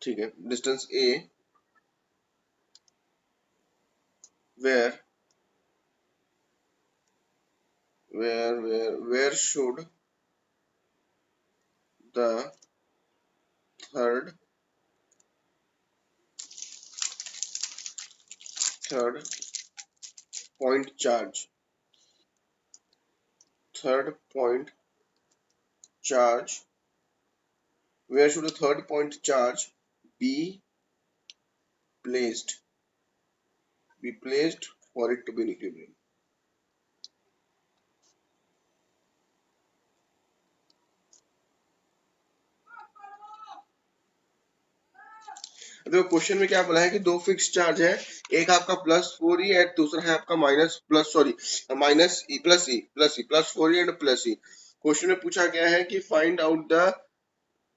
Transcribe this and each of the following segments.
ठीक है, distance A where should the third point charge where should the third point charge be placed for it to be in equilibrium. देखो question में क्या बोला है कि दो फिक्स चार्ज है, एक आपका +4e एंड दूसरा है आपका +4e एंड +e। क्वेश्चन में पूछा गया है कि फाइंड आउट द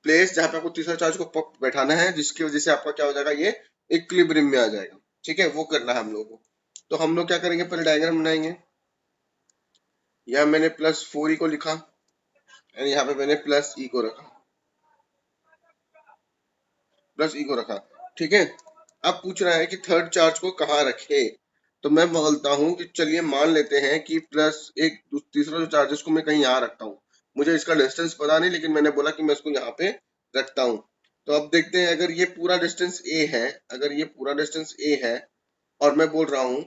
प्लेस जहां पे आपको तीसरा चार्ज को बैठाना है, जिसकी वजह से आपका क्या हो जाएगा, ये इक्विलिब्रियम में आ जाएगा। ठीक है, वो करना है हम लोगों को। तो हम लोग क्या करेंगे, पहले डायग्राम बनाएंगे। यहाँ मैंने +4e को लिखा और यहाँ पे मैंने +e को रखा। ठीक है, अब पूछ रहा है कि थर्ड चार्ज को कहाँ रखे। तो मैं बोलता हूँ कि चलिए मान लेते हैं कि तीसरा जो चार्ज है उसको मैं कहीं यहाँ रखता हूँ। मुझे इसका डिस्टेंस पता नहीं, लेकिन मैंने बोला कि मैं इसको यहाँ पे रखता हूँ। तो अब देखते हैं, अगर ये पूरा डिस्टेंस a है और मैं बोल रहा हूँ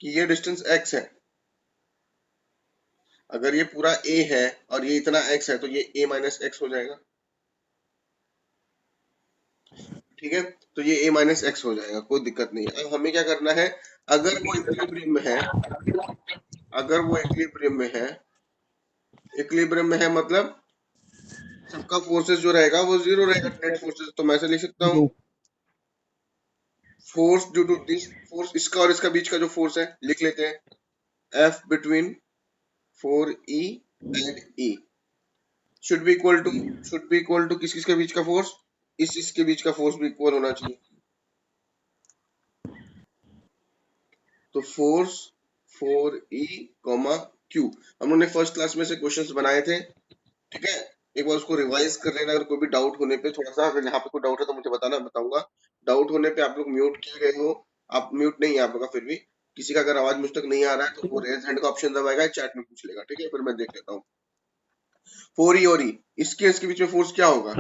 कि ये डिस्टेंस x है, अगर ये पूरा a है और ये इतना x है तो ये a माइनस एक्स हो जाएगा। ठीक है, तो ये a माइनस एक्स हो जाएगा, कोई दिक्कत नहीं है। अब हमें क्या करना है, अगर वो इक्विलिब्रियम में है मतलब सबका फोर्सेस जो रहेगा वो 0 रहेगा, नेट फोर्सेस। तो मैं ऐसे लिख सकता हूँ, force due to this force, इसका और इसका बीच का जो फोर्स है लिख लेते हैं, F between 4e and e should be equal to किस के बीच का फोर्स, इसके बीच का फोर्स भी इक्वल होना चाहिए। तो फोर्स 4e, q हमने फर्स्ट क्लास में से क्वेश्चंस बनाए थे। ठीक है, एक बार उसको रिवाइज कर लेना। अगर कोई भी डाउट होने पे थोड़ा सा, अगर यहाँ पे कोई डाउट है तो मुझे बताऊंगा। डाउट होने पे आप लोग म्यूट किए गए हो, आप म्यूट नहीं है आप लोग का, फिर भी किसी का अगर आवाज मुझ तक नहीं आ रहा है तो वो रेज हैंड का ऑप्शन दबाएगा, चैट में पूछ लेगा। ठीक है, फिर मैं देख लेता हूँ। 4e और e, इसके बीच में फोर्स क्या होगा,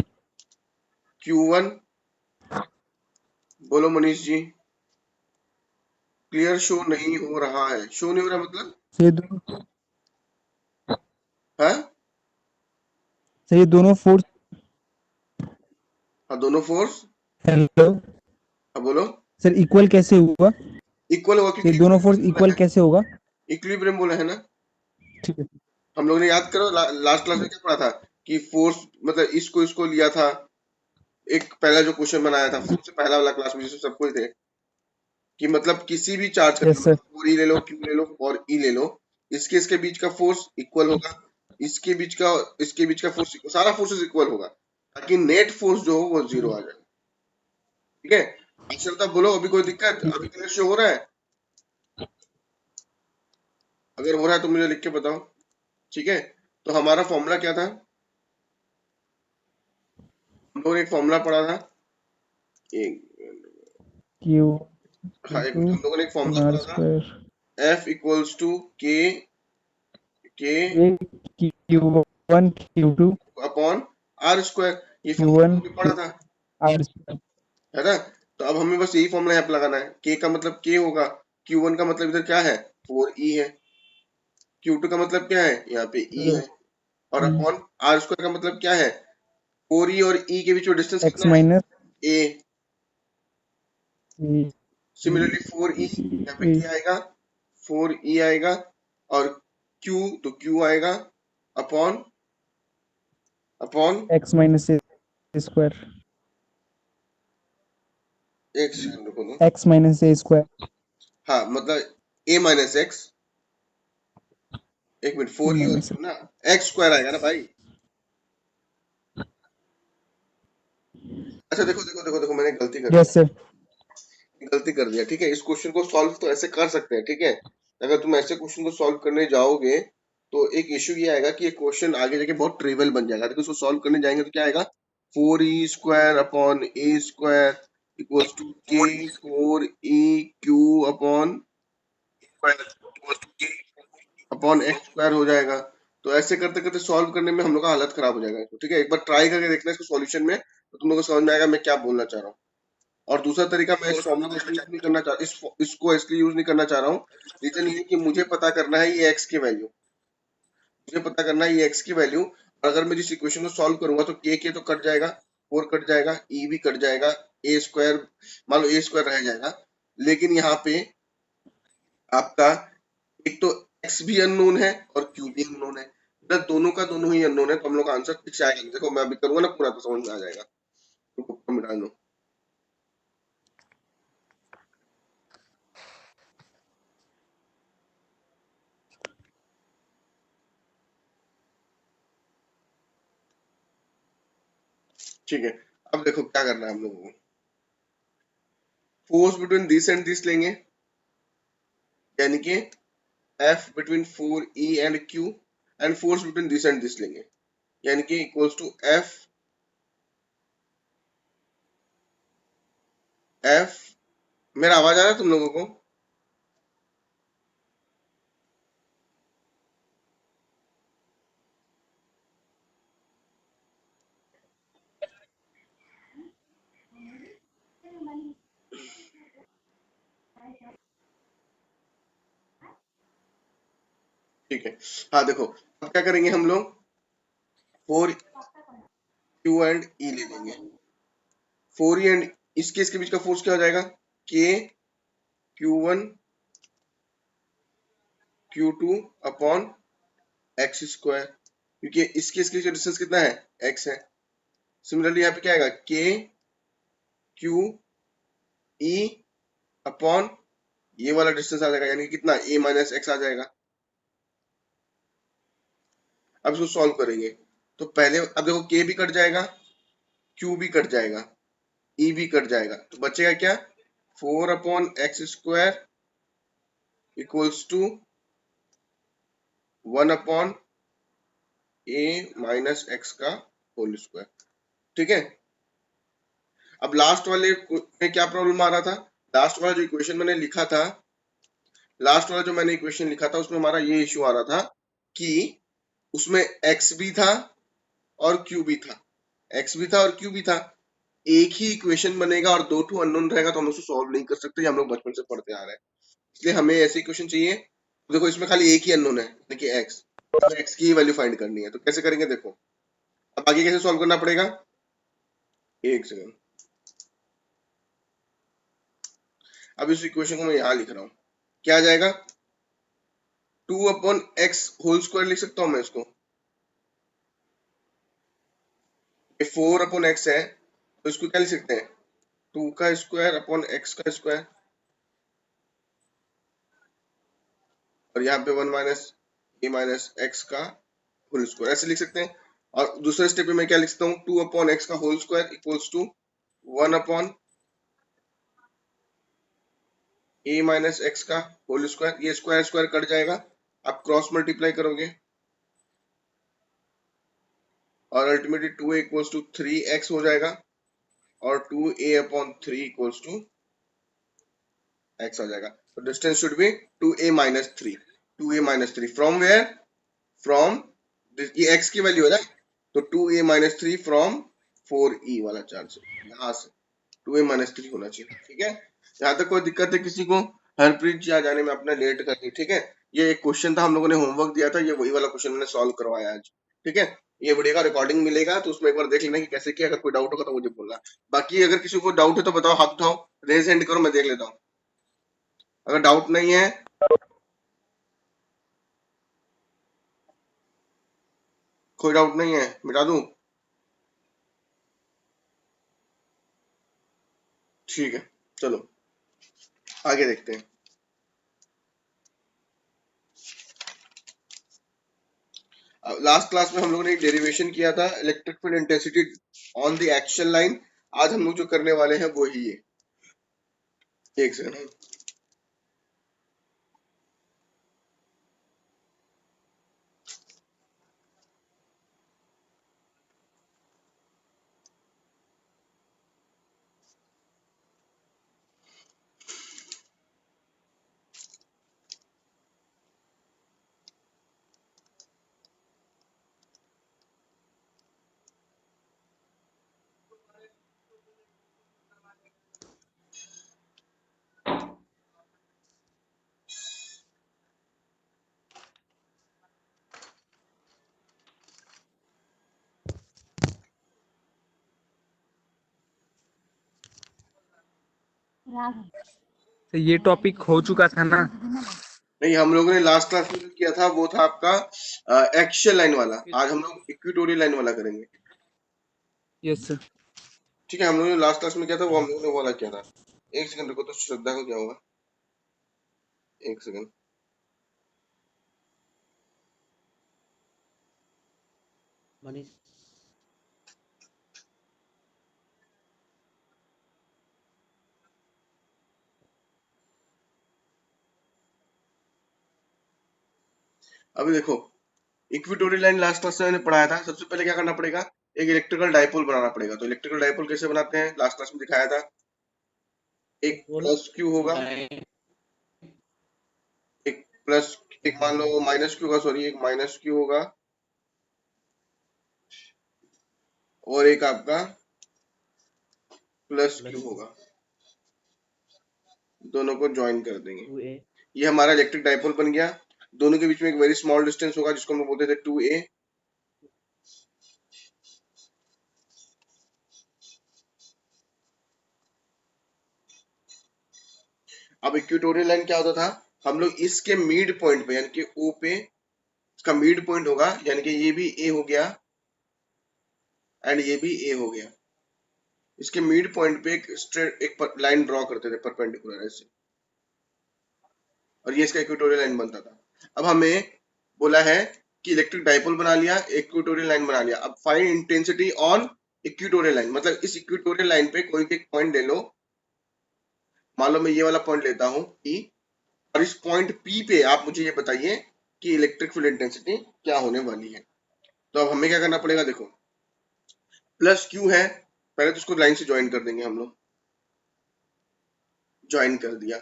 Q1। बोलो मनीष जी। क्लियर शो नहीं हो रहा है, शो नहीं हो रहा मतलब है? ये दोनों फोर्स, हाँ दोनों फोर्स, हेलो हाँ बोलो। सर, इक्वल कैसे हुआ? इक्वल होगा ये क्योंकि दोनों फोर्स इक्वल कैसे होगा? इक्विलिब्रियम बोला है ना ठीक है हम लोग ने। याद करो लास्ट क्लास में क्या पढ़ा था कि फोर्स मतलब इसको लिया था। एक पहला जो क्वेश्चन बनाया था सबसे पहला वाला क्लास में, जिसमें सबको थे कि मतलब किसी भी चार्ज का, यस सर। मतलब 4e ले लो, q ले लो और e ले लो, इसके बीच का फोर्स इक्वल होगा, इसके बीच का फोर्स, सारा फोर्सेस इक्वल होगा, ताकि नेट फोर्स जो हो वो 0 आ जाए। ठीक है, अक्षरता बोलो, अभी कोई दिक्कत, अभी क्लियर शो हो रहा है? अगर हो रहा है तो मुझे लिख के बताओ। ठीक है, तो हमारा फॉर्मूला क्या था, हम लोगों ने एक फॉर्मूला पढ़ा था, एक क्यू हाँ एक टू मिनट, हम लोगों ने एक फॉर्मूला आर पढ़ा था, स्क्वायर F इक्वल्स टू के Q1 Q2 upon R square. ये फॉर्मूला Q1 हमने पढ़ा था, आर स्क्वायर। है ना? तो अब हमें बस यही फॉर्मूला यहाँ पे लगाना है। के का मतलब के होगा, Q1 का मतलब इधर क्या है, 4e है, Q2 का मतलब क्या है, यहाँ पे e है, और अपॉन आर स्क्वायर का मतलब क्या है, 4e और e के बीच में डिस्टेंस एक्स कितना है, माइनस a। सिमिलरली 4e, यहाँ पे क्या आएगा, 4e आएगा, और q तो q आएगा अपॉन एक्स माइनस ए स्क्वायर, एक सेकंड रुको दो। एक्स माइनस ए स्क्वायर, हाँ मतलब a माइनस एक्स, एक मिनट, ए 4e और माइनस। q ना, एक्स स्क्वायर आएगा ना भाई। अच्छा देखो देखो देखो देखो, मैंने यस सर। गलती कर दिया। ठीक है, इस क्वेश्चन को सॉल्व तो ऐसे कर सकते हैं। ठीक है, अगर तुम ऐसे क्वेश्चन को सॉल्व करने जाओगे तो एक इश्यू ये आएगा कि ये क्वेश्चन आगे जाके बहुत ट्रिवियल बन जाएगा। देखो इसको सॉल्व करने जाएंगे तो क्या आएगा, 4e² upon a² equals to k 4eq upon x² हो जाएगा। तो ऐसे करते करते सॉल्व करने में हम लोग का हालत खराब हो जाएगा। तो ठीक है, एक बार ट्राई करके देखना इसको सॉल्यूशन में, तो तुम लोग को समझ में आएगा मैं क्या बोलना चाह रहा हूँ। और दूसरा तरीका, मैं इस फॉर्मूला को इसलिए यूज नहीं करना चाह इसको इसलिए यूज नहीं करना चाह रहा हूँ। रीजन ये है कि मुझे पता करना है ये x की वैल्यू, मुझे पता करना है ये x की वैल्यू। अगर मैं जिस इक्वेशन को सॉल्व करूंगा तो k तो कट जाएगा, 4 कट जाएगा, e भी कट जाएगा, a², मान लो a² रह जाएगा। लेकिन यहाँ पे आपका एक तो x भी अननोन है और q भी अननोन है, मतलब दोनों का दोनों ही अननोन है, तो हम लोग का आंसर ठीक से आएगा। देखो मैं अभी करूंगा ना पूरा, तो समझ में आ जाएगा। तो मिटा लो। ठीक है, अब देखो क्या करना है हम लोगों को। Force between this and this लेंगे, यानी कि F between 4e and q, and force between this and this लेंगे, यानी कि इक्वल्स टू F। मेरा आवाज आ रहा है तुम लोगों को? ठीक है, हाँ देखो अब क्या करेंगे हम लोग, 4q एंड e ले लेंगे। 4e एंड इसके इसके बीच का फोर्स क्या हो जाएगा, k q1 q2 upon x², क्योंकि इसके इसके डिस्टेंस कितना है, x है। सिमिलरली यहाँ पे क्या आएगा, k q e अपॉन ये वाला डिस्टेंस आ जाएगा, यानी कि कितना, a माइनस एक्स आ जाएगा। अब इसको सॉल्व करेंगे तो पहले अब देखो k भी कट जाएगा, q भी कट जाएगा, e भी कट जाएगा, तो बचेगा क्या, 4/x² equals to 1/a minus X का होल स्क्वायर। ठीक है, अब लास्ट वाले में क्या प्रॉब्लम आ रहा था, लास्ट वाला जो इक्वेशन मैंने लिखा था, लास्ट वाला जो मैंने इक्वेशन लिखा था उसमें हमारा ये इश्यू आ रहा था कि उसमें x भी था और q भी था, x भी था और q भी था। एक ही इक्वेशन बनेगा और दो टू अननोन रहेगा तो हम उसको सॉल्व नहीं कर सकते, ये हम लोग बचपन से पढ़ते आ रहे हैं। इसलिए हमें ऐसी इक्वेशन चाहिए। देखो इसमें खाली एक ही अननोन है, देखिए x, हमें x की वैल्यू फाइंड करनी है, तो कैसे करेंगे देखो। अब आगे कैसे सॉल्व करना पड़ेगा, एक सेकंड। अब इस इक्वेशन को मैं यहां लिख रहा हूं, क्या आ जाएगा, 2/x होल स्क्वायर लिख सकता हूं मैं इसको। 4/x है तो इसको क्या लिख सकते हैं, 2 का स्क्वायर अपॉन x का स्क्वायर, और यहाँ पे 1 माइनस ए माइनस एक्स का होल स्क्वायर ऐसे लिख सकते हैं। और दूसरे स्टेप में मैं क्या लिख सकता हूँ, 2/x का whole square equals to 1/a minus X का होल स्क्वायर, ये स्क्वायर स्क्वायर कट जाएगा, आप क्रॉस मल्टीप्लाई करोगे और ultimately 2a equals to 3x हो जाएगा, और 2a/3 इक्वल्स टू x आ जाएगा। तो distance should be 2a-3, 2a-3 from where, from, ये x की वैल्यू है ना, तो 2a-3 फ्रॉम 4e वाला चार्ज, यहाँ से 2a-3 होना चाहिए। ठीक है, यहाँ तक कोई दिक्कत है किसी को, हरप्रीत जी आ जाने में अपना लेट कर दी। ठीक है, ये एक क्वेश्चन था हम लोगों ने होमवर्क दिया था, ये वही वाला क्वेश्चन मैंने सॉल्व करवाया आज। ठीक है, ये वीडियो का रिकॉर्डिंग मिलेगा तो उसमें एक बार देख लेना कि कैसे किया, अगर कोई डाउट होगा तो मुझे बोलना। बाकी अगर किसी को डाउट है तो बताओ, हाथ उठाओ, रेज हैंड करो, मैं देख लेता हूँ। अगर डाउट नहीं है, कोई डाउट नहीं है, मिटा दूं? ठीक है, चलो आगे देखते हैं। लास्ट क्लास में हम लोगों ने डेरिवेशन किया था electric field intensity on the action line. आज हम लोग जो करने वाले हैं वो ही है, एक सेकंड। तो ये टॉपिक हो चुका था ना? नहीं, हम लोगों ने लास्ट क्लास में जो किया था वो था आपका एक्शियल लाइन वाला। आज हम लोग इक्वेटोरियल लाइन वाला करेंगे। Yes sir. ठीक है, हम लोगों ने लास्ट क्लास में किया था वो हम लोगों ने वो वाला किया था। एक सेकंड रुको, तो श्रद्धा को क्या होगा, एक सेकंड। मनीष अभी देखो, इक्वेटोरियल लाइन लास्ट क्लास में मैंने पढ़ाया था। सबसे पहले क्या करना पड़ेगा, एक इलेक्ट्रिकल डाइपोल बनाना पड़ेगा। तो इलेक्ट्रिकल डाइपोल कैसे बनाते हैं, लास्ट क्लास में दिखाया था। एक प्लस क्यू होगा, एक प्लस, एक मान लो माइनस क्यू होगा, सॉरी एक माइनस क्यू होगा, और एक आपका प्लस क्यू प्लस होगा। दोनों को ज्वाइन कर देंगे, 2a ये हमारा इलेक्ट्रिक डाइपोल बन गया। दोनों के बीच में एक वेरी स्मॉल डिस्टेंस होगा जिसको हम लोग बोलते थे 2a। अब इक्वेटोरियल लाइन क्या होता था, हम लोग इसके मिड पॉइंट पे यानी कि ओ पे, इसका मिड पॉइंट होगा, यानी कि ये भी ए हो गया एंड ये भी ए हो गया। इसके मिड पॉइंट पे एक स्ट्रेट एक लाइन ड्रॉ करते थे परपेंडिकुलर ऐसे, और ये इसका इक्वेटोरियल लाइन बनता था। अब हमें बोला है कि इलेक्ट्रिक डाइपोल बना लिया, इक्वेटोरियल लाइन बना लिया। अब find intensity on equatorial line, मतलब इस इक्वेटोरियल लाइन पे कोई भी एक पॉइंट ले लो। मान लो मैं ये वाला पॉइंट लेता हूँ P, और इस पॉइंट P पे आप मुझे ये बताइए कि इलेक्ट्रिक फील्ड इंटेंसिटी क्या होने वाली है। तो अब हमें क्या करना पड़ेगा, देखो प्लस क्यू है, पहले तो उसको लाइन से ज्वाइन कर देंगे हम लोग। ज्वाइन कर दिया।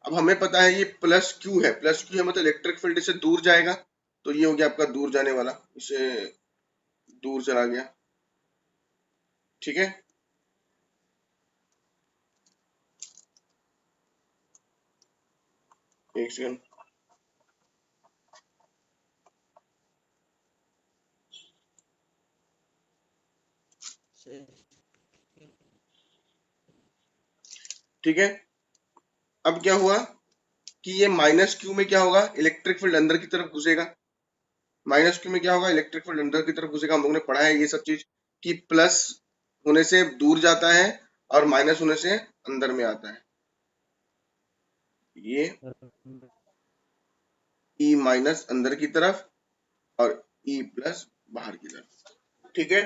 अब हमें पता है ये प्लस क्यू है, प्लस क्यू है मतलब इलेक्ट्रिक फील्ड से दूर जाएगा। तो ये हो गया आपका दूर जाने वाला, इसे दूर चला गया। ठीक है, एक सेकंड। से ठीक है, अब क्या हुआ कि ये माइनस क्यू में क्या होगा, इलेक्ट्रिक फील्ड अंदर की तरफ घुसेगा। माइनस क्यू में क्या होगा, इलेक्ट्रिक फील्ड अंदर की तरफ घुसेगा। हम लोगों ने पढ़ा है ये सब चीज कि प्लस होने से दूर जाता है और माइनस होने से अंदर में आता है। ये ई माइनस अंदर की तरफ और ई प्लस बाहर की तरफ। ठीक है,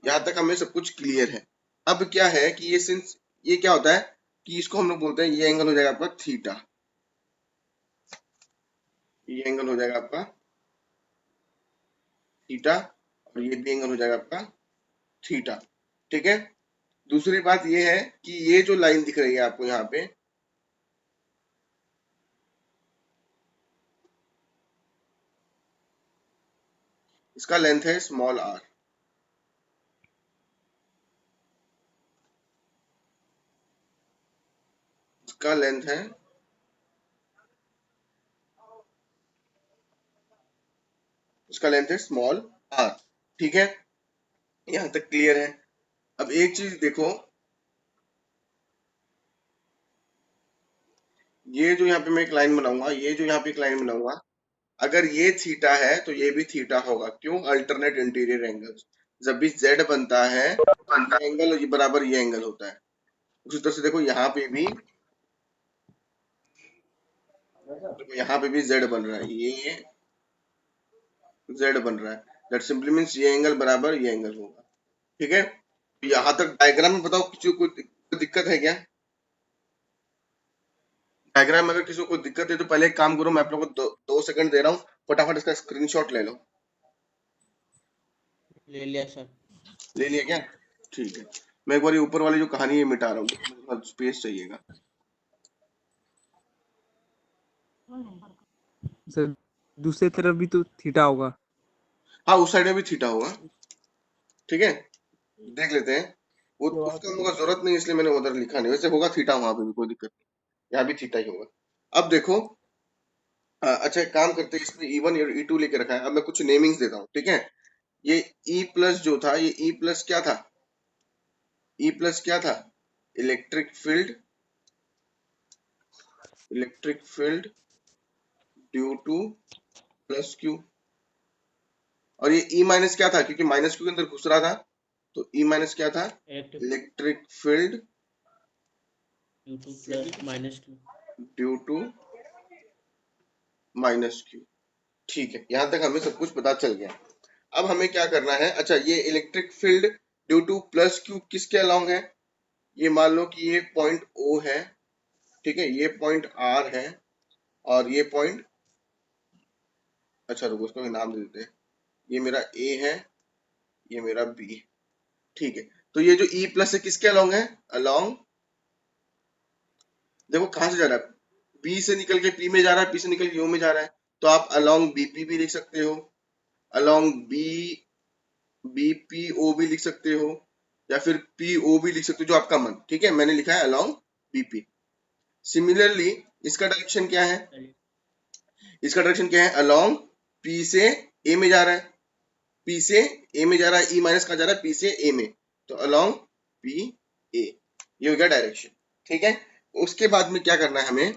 यहाँ तक हमें सब कुछ क्लियर है। अब क्या है कि ये सिंस ये क्या होता है कि इसको हम लोग बोलते हैं, ये एंगल हो जाएगा आपका थीटा, ये एंगल हो जाएगा आपका थीटा, और ये भी एंगल हो जाएगा आपका थीटा। ठीक है, दूसरी बात ये है कि ये जो लाइन दिख रही है आपको यहाँ पे, इसका लेंथ है स्मॉल आर। इसका लेंथ है, इसका लेंथ है स्मॉल आर। ठीक है, यहाँ तक क्लियर है। अब एक चीज देखो, ये जो यहाँ पे मैं एक लाइन बनाऊंगा, ये जो यहाँ पे एक लाइन बनाऊंगा, अगर ये थीटा है तो ये भी थीटा होगा। क्यों, अल्टरनेट इंटीरियर एंगल्स। जब भी जेड बनता है तो ये एंगल ये बराबर ये एंगल होता है। उसी तरह से देखो यहाँ पे भी, देखो यहाँ पे भी जेड बन रहा है, ये जेड बन रहा है। दैट सिंपली मीन्स ये एंगल बराबर ये एंगल होगा। ठीक है, तो यहाँ तक डायग्राम में बताओ किसी को कोई दिक्कत है क्या। डायग्राम में अगर किसी को कोई दिक्कत है तो पहले एक काम करो, मैं आप लोगों को 2 सेकंड दे रहा हूँ, फटाफट इसका स्क्रीनशॉट ले लो। ले लिया सर। ले लिया क्या, ठीक है। मैं एक बार ये ऊपर वाली जो कहानी है मिटा रहा हूँ, मुझे स्पेस चाहिएगा। सर दूसरी तरफ भी तो थीटा होगा। हाँ, उस साइड में भी थीटा होगा। ठीक है, देख लेते हैं। वो उसका हम लोग का जरूरत नहीं, इसलिए मैंने उधर लिखा नहीं। वैसे होगा थीटा वहां पे भी, कोई दिक्कत नहीं, यहाँ भी थीटा ही होगा। अब देखो, अच्छा एक काम करते हैं, इसमें E1 और E2 लेके रखा है। अब मैं कुछ नेमिंग्स देता हूँ, ठीक है। ये E प्लस जो था, ये E प्लस क्या था, E प्लस क्या था, electric field electric field due to plus Q, और ये ई माइनस क्या था, क्योंकि माइनस क्यू के अंदर घुस रहा था, तो ई माइनस क्या था, electric electric field due to plus minus Q. Due to minus Q. ठीक है, यहां तक हमें सब कुछ पता चल गया। अब हमें क्या करना है, अच्छा ये electric field due to plus Q किसके अलोंग है, ये मान लो कि ये पॉइंट ओ है, ठीक है, ये पॉइंट आर है, और ये पॉइंट, अच्छा रुको इसको भी नाम दे देते हैं, ये मेरा ए है, ये मेरा बी, ठीक है। तो ये जो ई प्लस है किसके अलोंग है, अलोंग, देखो कहां से जा रहा है, बी से निकल के पी में जा रहा है, पी से निकल के ओ में जा रहा है, तो आप अलोंग बीपी भी लिख सकते हो, अलोंग बी बीपीओ भी लिख सकते हो, या फिर पीओ भी लिख सकते हो, जो आपका मन, ठीक है, मैंने लिखा है अलोंग बीपी। सिमिलरली इसका डायरेक्शन क्या है, इसका डायरेक्शन क्या है, अलोंग पी से ए में जा रहा है, पी से ए में जा रहा है, ई माइनस का जा रहा है पी से ए में, तो अलोंग पी ए, ये हो गया डायरेक्शन, ठीक है। उसके बाद में क्या करना है हमें,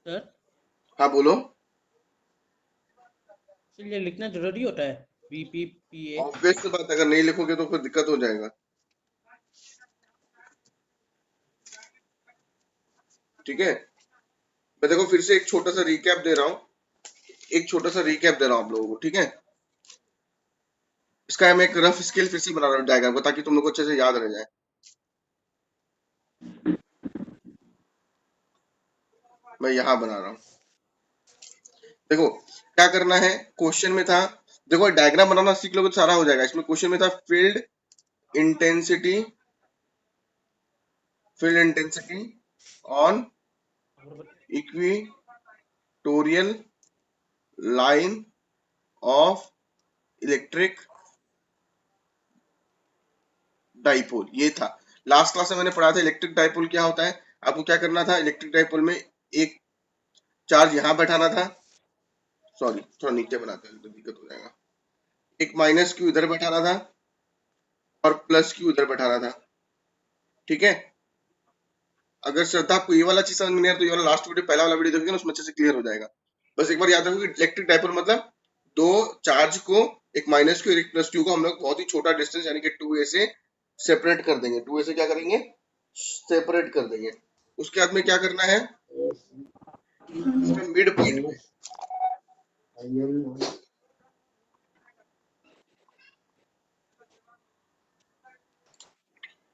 सर हाँ बोलो, सर ये लिखना जरूरी होता है, BPPA। ऑब्वियस बात, अगर नहीं लिखोगे तो फिर दिक्कत हो जाएगा, ठीक है। मैं देखो फिर से एक छोटा सा रिकैप दे रहा हूँ, एक छोटा सा रिकैप दे रहा हूँ आप लोगों को, ठीक है। इसका मैं एक रफ स्केल फिर से बना रहा हूँ डायग्राम को, ताकि तुम लोग को अच्छे से याद रह जाए। मैं यहाँ बना रहा हूँ, देखो क्या करना है, क्वेश्चन में था, देखो डायग्राम बनाना सीख लोगे तो सारा हो जाएगा। इसमें क्वेश्चन में था field intensity, field intensity on equatorial line of electric dipole, ये था। लास्ट क्लास में मैंने पढ़ा था इलेक्ट्रिक डाइपोल क्या होता है। आपको क्या करना था, इलेक्ट्रिक डाइपोल में एक चार्ज यहाँ बैठाना था, सॉरी थोड़ा नीचे बनाते हैं तो दिक्कत हो जाएगा, एक माइनस क्यू इधर बैठाना था और प्लस क्यू इधर बैठाना था, ठीक है। अगर श्रद्धा आपको ये वाला चीज समझ में नहीं आया तो ये वाला लास्ट वीडियो, पहला वाला वीडियो देखोगे ना, उसमें अच्छे से क्लियर हो जाएगा। बस एक बार याद रखो कि इलेक्ट्रिक डाइपोल मतलब दो चार्ज को, एक माइनस क्यू और एक प्लस क्यू को हम लोग बहुत ही छोटा डिस्टेंस यानी कि 2a से सेपरेट कर देंगे, 2a से क्या करेंगे, सेपरेट कर देंगे। उसके बाद में क्या करना है, इसमें मिड पॉइंट पे,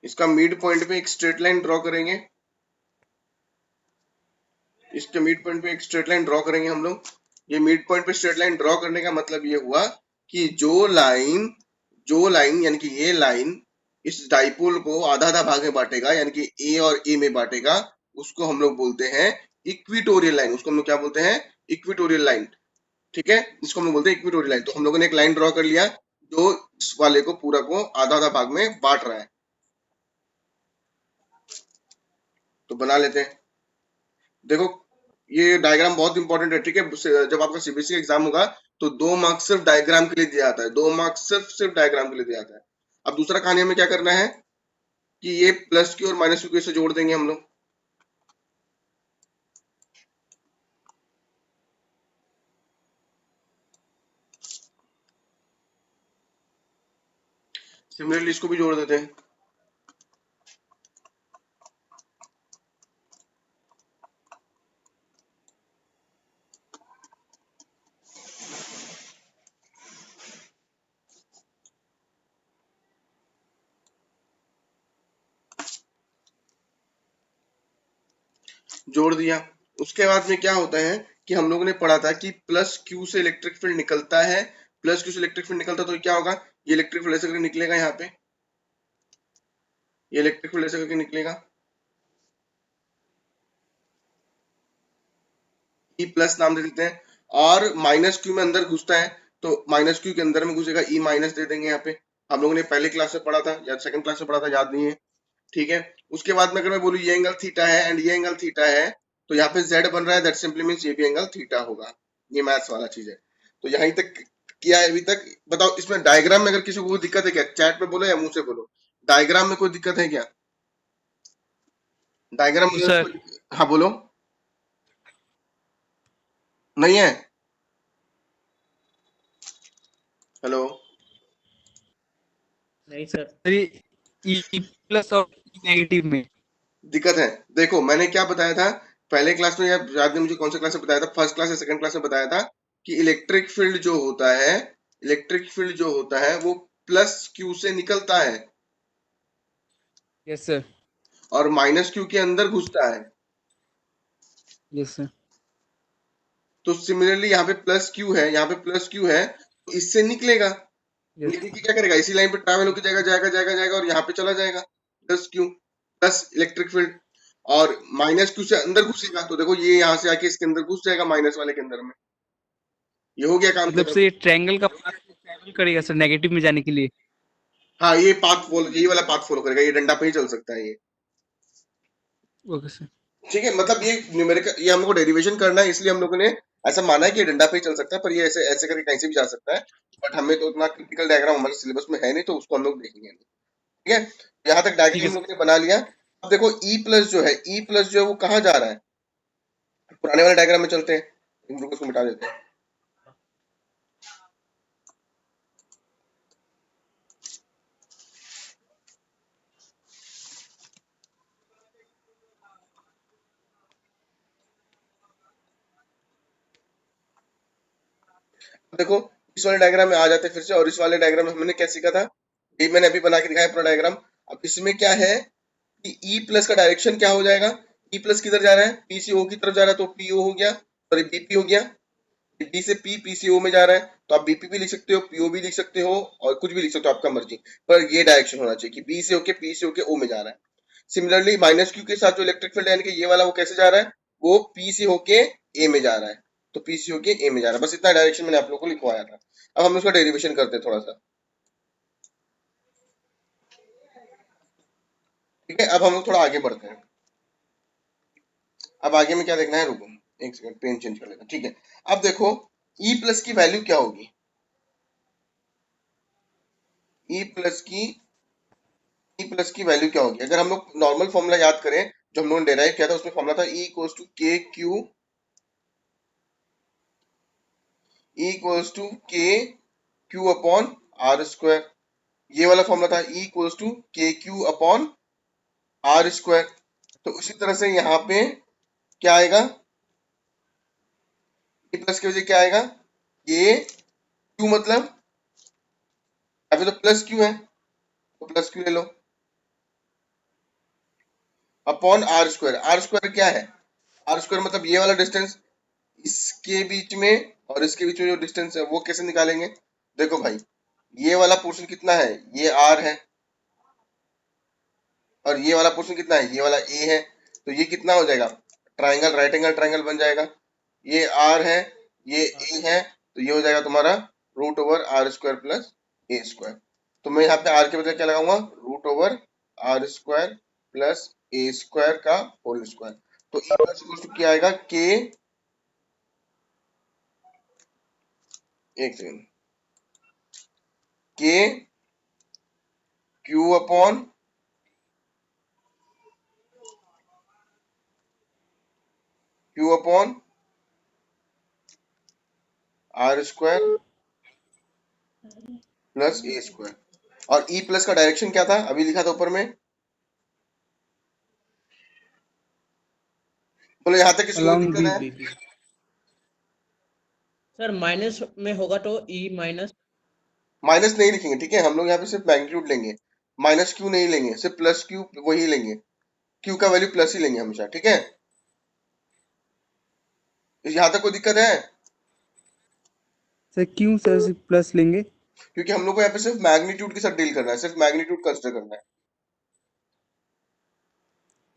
इसका मिड पॉइंट पे एक स्ट्रेट लाइन ड्रॉ करेंगे, इसके मिड पॉइंट पे एक स्ट्रेट लाइन ड्रॉ करेंगे हम लोग। ये मिड पॉइंट पे स्ट्रेट लाइन ड्रॉ करने का मतलब ये हुआ कि जो लाइन यानी कि ये लाइन इस डाइपोल को आधा आधा भाग में बांटेगा, यानी कि ए और ए में बांटेगा, उसको हम लोग बोलते हैं इक्विटोरियल लाइन। उसको हम लोग क्या बोलते हैं, इक्विटोरियल लाइन, ठीक है, इसको हम लोग बोलते हैं इक्विटोरियल लाइन। तो हम लोगों ने एक लाइन ड्रॉ कर लिया जो इस वाले को पूरा को आधा आधा भाग में बांट रहा है, तो बना लेते हैं। देखो ये डायग्राम बहुत इंपॉर्टेंट है, ठीक है। जब आपका सीबीएसई एग्जाम होगा तो 2 मार्क्स सिर्फ डायग्राम के लिए दिया जाता है, 2 मार्क्स सिर्फ डायग्राम के लिए दिया जाता है। अब दूसरा कहानी हमें क्या करना है कि ये प्लस क्यू और माइनस क्यू कैसे जोड़ देंगे हम लोग। सिमिलरली इसको भी जोड़ देते हैं, जोड़ दिया। उसके बाद में क्या होता है कि हम लोगों ने पढ़ा था कि प्लस क्यू से इलेक्ट्रिक फील्ड निकलता है, प्लस क्यू से इलेक्ट्रिक फील्ड निकलता तो क्या होगा, ये इलेक्ट्रिक फील्ड ऐसे करके निकलेगा, यहाँ पे ये इलेक्ट्रिक फील्ड ऐसे करके निकलेगा, ई प्लस नाम दे देते हैं, और माइनस क्यू में अंदर घुसता है तो माइनस क्यू के अंदर में घुसेगा, ई माइनस दे देंगे यहाँ पे। हम लोगों ने पहले क्लास में पढ़ा था या सेकंड क्लास में पढ़ा था, याद नहीं है, ठीक है। उसके बाद में अगर मैं बोलूँ ये एंगल थीटा है एंड ये एंगल थीटा है, तो यहाँ पे z बन रहा है, दैट सिंपली मींस ये भी एंगल थीटा होगा। ये मैथ्स वाला चीज है। तो यहीं तक किया है अभी तक। बताओ इसमें डायग्राम में अगर किसी को दिक्कत है क्या, चैट में बोलो या मुंह से बोलो, डायग्राम में कोई दिक्कत है क्या? डायग्राम में सर हाँ बोलो। नहीं है? हेलो। नहीं सर। सर ये ई प्लस और नेगेटिव में दिक्कत है। देखो मैंने क्या बताया था पहले क्लास में, यार याद नहीं मुझे कौन सा क्लास में बताया था, फर्स्ट क्लास या सेकंड क्लास में बताया था कि इलेक्ट्रिक फील्ड जो होता है, इलेक्ट्रिक फील्ड जो होता है वो प्लस क्यू से निकलता है यस सर और माइनस क्यू के अंदर घुसता है। यस सर तो सिमिलरली यहाँ पे प्लस क्यू है, यहाँ पे प्लस क्यू है, तो इससे निकलेगा। यस निकल के क्या करेगा, इसी लाइन पे ट्रैवल होकर जाएगा जाएगा जाएगा जाएगा और यहाँ पे चला जाएगा plus Q, plus electric field. और माइनस क्यू से अंदर घुसेगा तो देखो ये यहाँ से आके इसके अंदर घुस जाएगा माइनस वाले के अंदर में। ये हो गया काम मतलब खत्म। से ये ट्रायंगल का पाथ ट्रैवल करेगा सर नेगेटिव में जाने के लिए। हाँ ये पाथ फॉलो, ये वाला पाथ फॉलो करेगा, ये डंडा पे ही चल सकता है ये। ओके सर ठीक है, मतलब ये न्यूमेरिकल, ये हम लोग को डेरिवेशन करना है इसलिए हम लोगों ने ऐसा माना है कि ये डंडा पे ही चल सकता है, पर ये ऐसे ऐसे करके कहीं से भी जा सकता है। बट हमें तो उतना क्रिटिकल डायग्राम हमारे सिलेबस में है नहीं, तो उसको हम लोग देखेंगे नहीं। ठीक है, यहाँ तक ठीक है डायग्राम हम सर। लोग ने बना लिया। अब देखो ई प्लस जो है, ई प्लस जो है वो कहाँ जा रहा है? पुराने वाले डायग्राम में चलते हैं, इन लोगों को मिटा देते हैं। देखो इस वाले डायग्राम में आ जाते हैं फिर से, और इस वाले डायग्राम में हमने क्या सीखा था, ये मैंने अभी बना के दिखाया पूरा डायग्राम। अब इसमें क्या है कि ई प्लस का डायरेक्शन क्या हो जाएगा, ई प्लस किधर जा रहा है, पी से ओ की तरफ जा रहा है, तो पीओ हो गया, सॉरी बीपी हो गया। डी से पी, पी से ओ में जा रहा है, तो आप बीपी भी लिख सकते हो, पीओ भी लिख सकते हो, और कुछ भी लिख सकते हो, आपका मर्जी। पर ये डायरेक्शन होना चाहिए कि बी से होके पी से होके ओ में जा रहा है। सिमिलरली माइनस क्यू के साथ जो इलेक्ट्रिक फील्ड यानी कि ये वाला, वो कैसे जा रहा है, वो पी से होके ए में जा रहा है, तो पी से होके ए में जा रहा है। बस इतना डायरेक्शन मैंने आप लोगों को लिखवाया था। अब हम उसका डेरिवेशन करते हैं थोड़ा सा। ठीक है, अब हम लोग थोड़ा आगे बढ़ते हैं। अब आगे में क्या देखना है, रुको एक सेकंड, पेन चेंज कर लेता। ठीक है, अब देखो ई प्लस की वैल्यू क्या होगी, ई प्लस की, ई प्लस की वैल्यू क्या होगी? अगर हम लोग नॉर्मल फॉर्मूला याद करें जो हम लोगों ने डेराइव किया था, उसमें फॉर्मूला था E equals to K Q, E equals to K Q upon R square. ये वाला फॉर्मूला था E equals to K Q upon R square. तो उसी तरह से यहाँ पे क्या आएगा, ई प्लस की वजह क्या आएगा, ये क्यू मतलब अभी तो प्लस क्यू है, तो प्लस क्यू ले लो, upon R square. R square क्या है, आर स्क्वायर मतलब ये वाला डिस्टेंस, इसके बीच में और इसके बीच में जो डिस्टेंस है वो कैसे निकालेंगे? देखो भाई, ये वाला पोर्शन कितना है, ये आर है, और ये वाला पोर्शन कितना है, ये वाला ए है, तो ये कितना हो जाएगा, ट्राइंगल, राइट एंगल ट्राइंगल बन जाएगा। ये आर है, ये ए है, तो ये हो जाएगा तुम्हारा root over R square plus A square. तो मैं यहाँ पे आर के बजाय क्या लगाऊंगा, root over R square plus A square का होल स्क्वायर। तो ई प्लस क्या आएगा, के, एक second, K Q upon R square plus A square. और ई प्लस का डायरेक्शन क्या था, अभी लिखा था ऊपर में, बोलो यहाँ तक किसी को कोई अलोंग दिक्कत बी है? बीपी सर माइनस में होगा तो ई माइनस। माइनस नहीं लिखेंगे, ठीक है, हम लोग यहाँ पे सिर्फ मैग्नीट्यूड लेंगे, माइनस क्यू नहीं लेंगे, सिर्फ प्लस क्यू वही लेंगे, क्यू का वैल्यू प्लस ही लेंगे हमेशा। ठीक है, यहाँ तक कोई दिक्कत है? सर क्यों सर सिर्फ प्लस लेंगे। क्योंकि हम लोग को यहाँ पे सिर्फ मैग्नीट्यूड के साथ डील करना है, सिर्फ मैग्नीट्यूड कंसिडर करना है,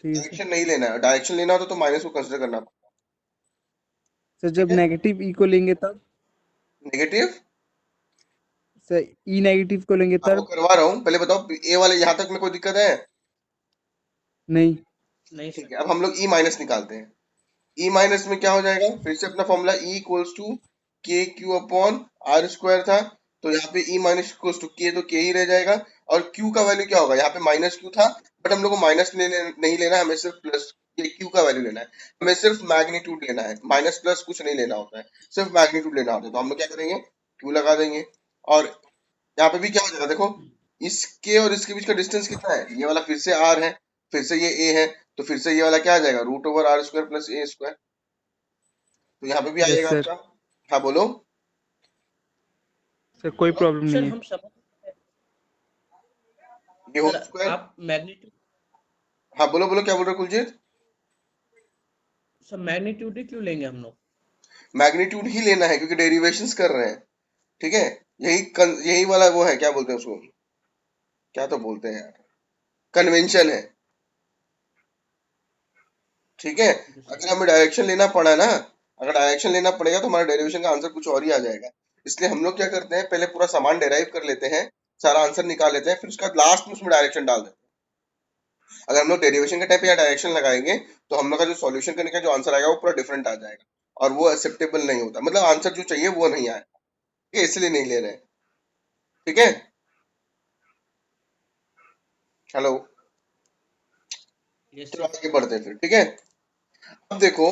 ठीक है सर। डायरेक्शन नहीं लेना है। डायरेक्शन लेना होता तो माइनस को कंसिडर करना पड़ता। सर ठीक जब है, नेगेटिव ई को लेंगे तब, नेगेटिव, सर ई नेगेटिव को लेंगे हाँ वो तब। करवा रहा हूँ, पहले बताओ ए वाले यहाँ तक में कोई दिक्कत है? नहीं नहीं ठीक सर। है, अब हम लोग ई माइनस निकालते हैं। ई माइनस में क्या हो जाएगा, फिर से अपना formula E equals to K Q upon R square था, तो यहाँ पे ई माइनस इक्वल्स टू के, तो के ही रह जाएगा। और क्यू का वैल्यू क्या होगा, यहाँ पे माइनस क्यू था, बट हम लोग को माइनस नहीं लेना है, हमें सिर्फ प्लस ये क्यू का वैल्यू लेना है। हमें सिर्फ मैग्नीट्यूड लेना है, माइनस प्लस कुछ नहीं लेना होता है, सिर्फ मैग्नीट्यूड लेना होता है। तो हम लोग क्या करेंगे, क्यू लगा देंगे। और यहाँ पे भी क्या हो जाएगा, देखो इसके और इसके बीच का डिस्टेंस कितना है, ये वाला फिर से आर है, फिर से ये ए है, तो फिर से ये वाला क्या आ जाएगा, root over R square plus A square. तो यहाँ पे भी आ यस जाएगा सर। आपका। हाँ बोलो। सर कोई प्रॉब्लम सर नहीं है। हम समझ, ये होल सर स्क्वायर। आप मैग्नीट्यूड, हाँ बोलो बोलो, क्या बोल रहे हो कुलजीत। सर मैग्नीट्यूड ही क्यों लेंगे हम लोग? मैग्नीट्यूड ही लेना है क्योंकि डेरिवेशंस कर रहे हैं, ठीक है। यही वाला वो है, क्या बोलते हैं उसको, क्या तो बोलते हैं यार, कन्वेंशन है, ठीक है। ठीक है सर। अगर हमें डायरेक्शन लेना पड़ा ना, अगर डायरेक्शन लेना पड़ेगा तो हमारा डेरिवेशन का आंसर कुछ और ही आ जाएगा। इसलिए हम लोग क्या करते हैं, पहले पूरा सामान डेराइव कर लेते हैं, सारा आंसर निकाल लेते हैं, फिर उसका लास्ट में उसमें डायरेक्शन डाल देते हैं। अगर हम लोग डेरिवेशन के टाइप पे या डायरेक्शन लगाएंगे तो हम लोग का जो सॉल्यूशन करने का जो आंसर आएगा वो पूरा डिफरेंट आ जाएगा, और वो एक्सेप्टेबल नहीं होता, मतलब आंसर जो चाहिए वो नहीं आएगा, ठीक है, इसलिए नहीं ले रहे हैं, ठीक है। हेलो। यस चलो सर। आगे बढ़ते हैं फिर, ठीक है। अब देखो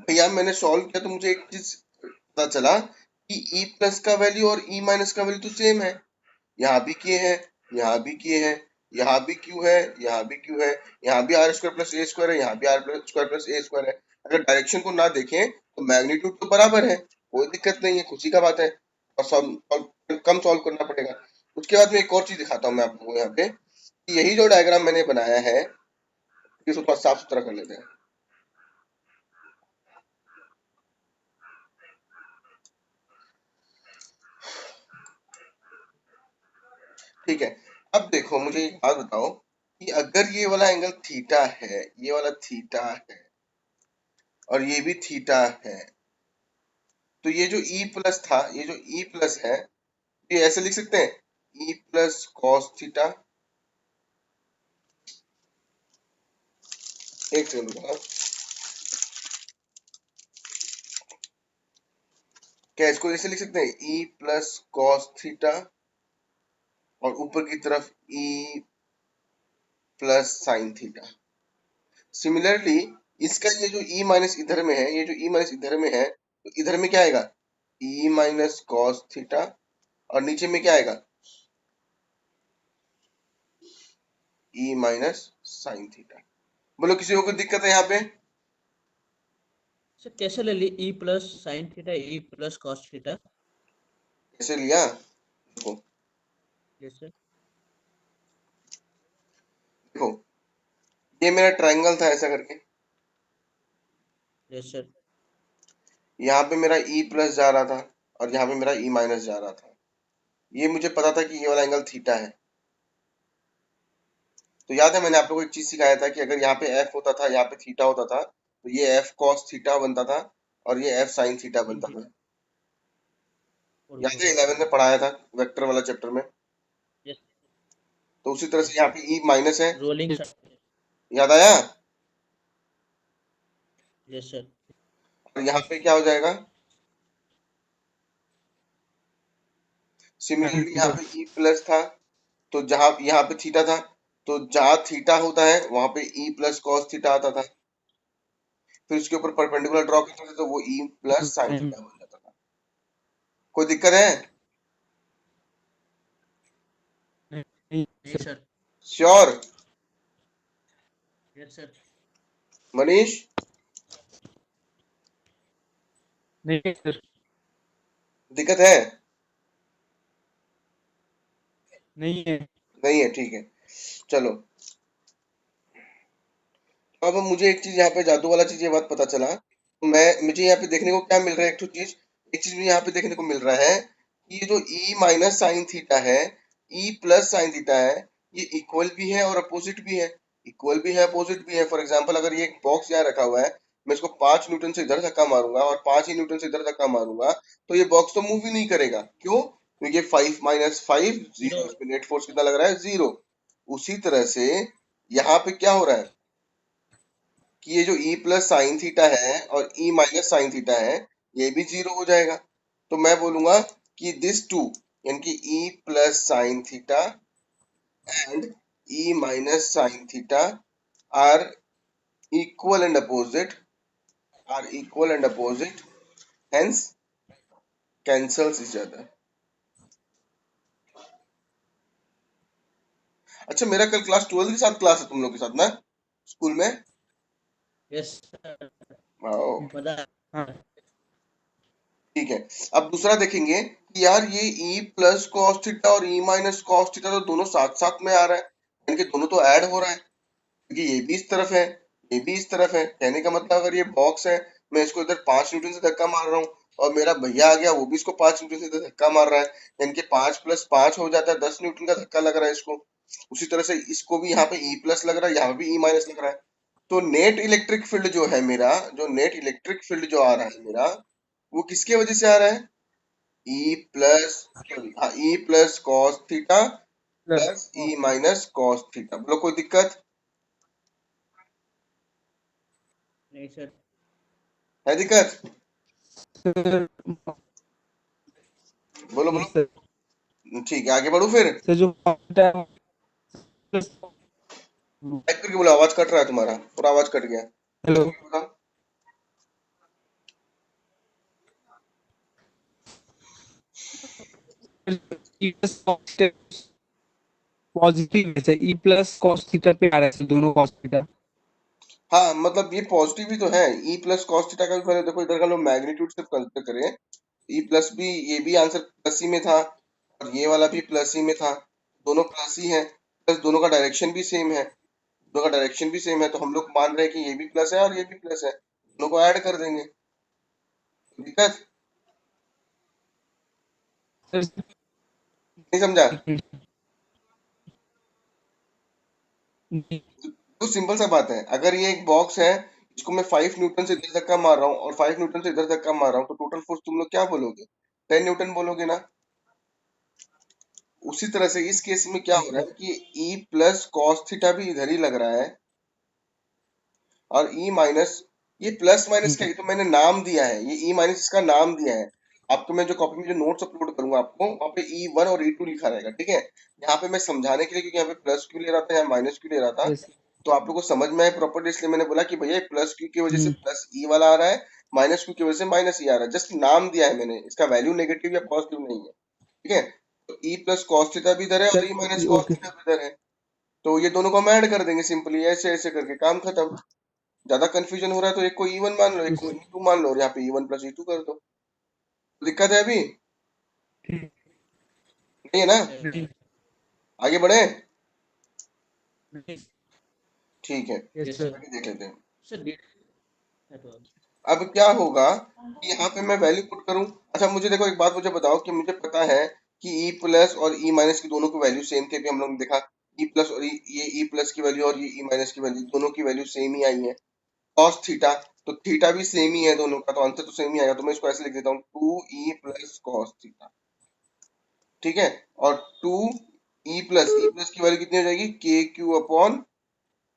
भैया, मैंने सॉल्व किया तो मुझे एक चीज पता चला कि ई प्लस का वैल्यू और ई माइनस का वैल्यू तो सेम है। यहाँ भी के है, यहाँ भी के है, यहाँ भी क्यू है, यहाँ भी क्यू है, यहाँ भी R square plus A square है, यहाँ भी R square plus A square है। अगर डायरेक्शन को ना देखें तो मैग्नीट्यूड तो बराबर है, कोई दिक्कत नहीं है, खुशी का बात है। और कम सॉल्व करना पड़ेगा। उसके बाद में एक और चीज दिखाता हूँ मैं आप लोगों को यहाँ पे, कि यही जो डायग्राम मैंने बनाया है, इसको थोड़ा साफ सुथरा कर लेते हैं, ठीक है। अब देखो मुझे एक बात बताओ कि अगर ये वाला एंगल थीटा है, ये वाला थीटा है, और ये भी थीटा है, तो ये जो ई प्लस था, ये जो ई प्लस है, ये ऐसे लिख सकते हैं, ई प्लस कॉस थीटा। एक सेकंड रुको, क्या इसको ऐसे लिख सकते हैं, ई प्लस कॉस थीटा, और ऊपर की तरफ ई प्लस साइन थीटा। सिमिलरली इसका ये जो ई माइनस इधर में है, ये जो ई माइनस इधर में है, तो इधर में क्या आएगा, ई माइनस कॉस थीटा, और नीचे में क्या आएगा, ई माइनस साइन थीटा। बोलो किसी को कोई दिक्कत है यहाँ पे। सर कैसे ले ली E plus sine theta E plus cos theta? कैसे लिया, देखो यस सर। देखो, ये मेरा ट्रायंगल था ऐसा करके, यस सर। यहाँ पे मेरा ई प्लस जा रहा था, और यहाँ पे मेरा ई माइनस जा रहा था। ये मुझे पता था कि ये वाला एंगल थीटा है। तो याद है मैंने आप लोगों को एक चीज सिखाया था कि अगर यहाँ पे एफ होता था, यहाँ पे थीटा होता था, तो ये एफ कॉस थीटा बनता था, और ये एफ साइन थीटा जी बनता जी। था। और याद है वो 11 में पढ़ाया था, वेक्टर वाला चैप्टर में। यस। तो उसी तरह से यस यहाँ सर। पे ई माइनस है, रोलिंग सर। याद आया। Yes sir. और यहाँ पे क्या हो जाएगा, साइन सिमिलरली यहाँ थीटा। पे ई प्लस था, तो जहां यहाँ पे थीटा था, तो जहां थीटा होता है वहां पे ई प्लस कॉस थीटा आता था, फिर उसके ऊपर परपेंडिकुलर ड्रॉ करते थे तो वो ई प्लस साइन नहीं थीटा बन जाता था। कोई दिक्कत है, नहीं नहीं sir. Sir. Sure yes sir. Manish. नहीं सर। दिक्कत है, नहीं है। नहीं है, ठीक है। चलो, अब मुझे एक चीज यहाँ पे जादू वाला चीज ये बात पता चला, तो मैं मुझे यहाँ पे देखने को क्या मिल रहा है, एक तो चीज, एक चीज मुझे यहाँ पे देखने को मिल रहा है कि ये जो ई माइनस साइन थीटा है, ई प्लस साइन थीटा है, ये इक्वल भी है और अपोजिट भी है। इक्वल भी है, अपोजिट भी है। फॉर एग्जाम्पल अगर ये एक बॉक्स यहाँ रखा हुआ है, मैं इसको 5 न्यूटन से इधर धक्का मारूंगा और 5 ही न्यूटन से इधर धक्का मारूंगा, तो ये बॉक्स तो मूव ही नहीं करेगा। क्यों, क्योंकि 5 - 5 जीरो। 0, इस पे नेट फोर्स कितना लग रहा है, 0। उसी तरह से यहाँ पे क्या हो रहा है कि ये जो ई प्लस साइन थीटा है और ई माइनस साइन थीटा है, ये भी 0 हो जाएगा। तो मैं बोलूंगा कि दिस टू, यानी कि e plus sine theta and e minus sine theta are equal and opposite, hence cancels each other. अच्छा, मेरा कल क्लास 12 के साथ क्लास है तुम लोग के साथ ना स्कूल में? यस सर, वाओ, मजा। हाँ ठीक है। अब दूसरा देखेंगे कि यार ये e प्लस कॉस थीटा और e माइनस कॉस थीटा तो दोनों साथ साथ में आ रहा है, यानी कि दोनों तो ऐड हो रहा है, क्योंकि ये भी इस तरफ है, ये भी इस तरफ है। कहने का मतलब अगर ये बॉक्स है, मैं इसको इधर 5 न्यूटन से धक्का मार रहा हूँ और मेरा भैया आ गया वो भी इसको 5 न्यूटन से इधर धक्का मार रहा है, यानी कि 5 + 5 हो जाता है, 10 न्यूटन का धक्का लग रहा है इसको। उसी तरह से इसको भी यहाँ पे E प्लस लग रहा है, यहाँ पे भी E माइनस लग रहा है। तो नेट इलेक्ट्रिक फील्ड जो है मेरा, जो नेट इलेक्ट्रिक फील्ड जो आ रहा है मेरा, वो किसके वजह से आ रहा है? E प्लस, हाँ, E plus cos theta plus plus E minus cos theta. बोलो कोई दिक्कत नहीं सर। है? दिक्कत सर, बोलो नहीं बोलो। सर। ठीक है, आगे बढ़ू फिर? सर जो प्लस टाइप करके बोलो, आवाज कट रहा है तुम्हारा, पूरा आवाज कट गया। हेलो बताओ। ई प्लस पॉजिटिव है सर, ई प्लस कॉस थीटा पे आ रहा है सर, दोनों कॉस थीटा। हाँ, मतलब ये पॉजिटिव ही तो है। ई प्लस कॉस थीटा का भी पहले देखो, इधर का लोग मैग्नीट्यूड से कंसिडर करें। ई प्लस भी, ये भी आंसर प्लस ही में था और ये वाला भी प्लस ही में था, दोनों प्लस ही है। प्लस दोनों का डायरेक्शन भी सेम है, दोनों का डायरेक्शन भी सेम है, तो हम लोग मान रहे हैं कि ये भी प्लस है और ये भी प्लस है, दोनों को ऐड कर देंगे। दिक्कत सर नहीं समझा? एक मिनट। जी, तो सिंपल सा बात है, अगर ये एक बॉक्स है, इसको मैं 5 न्यूटन से इधर धक्का मार रहा हूँ और 5 न्यूटन से इधर धक्का मार रहा हूँ, तो टोटल फोर्स तुम लोग क्या बोलोगे? 10 न्यूटन बोलोगे ना? उसी तरह से इस केस में क्या हो रहा है कि E प्लस कॉस थीटा भी इधर ही लग रहा है और E माइनस, ये प्लस माइनस क्या, ये तो मैंने नाम दिया है, ये E माइनस इसका नाम दिया है। आपको मैं जो कॉपी में जो नोट्स अपलोड करूंगा आपको, वहाँ पे E1 और E2 लिखा रहेगा, ठीक है? यहाँ पे मैं समझाने के लिए, क्योंकि यहाँ पे प्लस क्यों ले रहा था, यहाँ माइनस क्यों ले रहा था, यस। तो आप लोग को समझ में आए प्रॉपर्टी, इसलिए मैंने बोला कि भैया प्लस क्यू की वजह से हम्म, प्लस ई वाला आ रहा है, माइनस क्यू की वजह से माइनस ई आ रहा है, जस्ट नाम दिया है मैंने, इसका वैल्यू नेगेटिव या पॉजिटिव नहीं है, ठीक है? तो ई प्लस कॉस थीटा भी इधर है और sir E minus cos okay. Theta भी इधर है, तो ये दोनों को हम ऐड कर देंगे सिंपली, ऐसे ऐसे करके काम खत्म। ज्यादा कंफ्यूजन हो रहा है तो एक को E1 मान लो, एक को E2 मान लो और यहाँ पे E1 प्लस E2 कर दो। दिक्कत है अभी? ठीक नहीं है ना? नहीं आगे बढ़े? नहीं। ठीक है, यस यस सर। सर। आगे देख लेते हैं। सर है तो अब क्या होगा कि यहाँ पे मैं वैल्यू पुट करूं। अच्छा, मुझे देखो एक बात मुझे बताओ कि मुझे पता है कि ई प्लस और ई माइनस की दोनों की वैल्यू सेम थी, अभी हम लोग ने देखा। ई प्लस और ये ई प्लस की वैल्यू और ये ई माइनस की वैल्यू, दोनों की वैल्यू सेम ही आई है। कॉस थीटा, तो थीटा भी सेम ही है दोनों का, तो आंसर तो सेम ही आएगा, तो मैं इसको ऐसे लिख देता हूँ, 2e प्लस कॉस थीटा, ठीक है? और 2e प्लस की वैल्यू कितनी हो जाएगी? K Q upon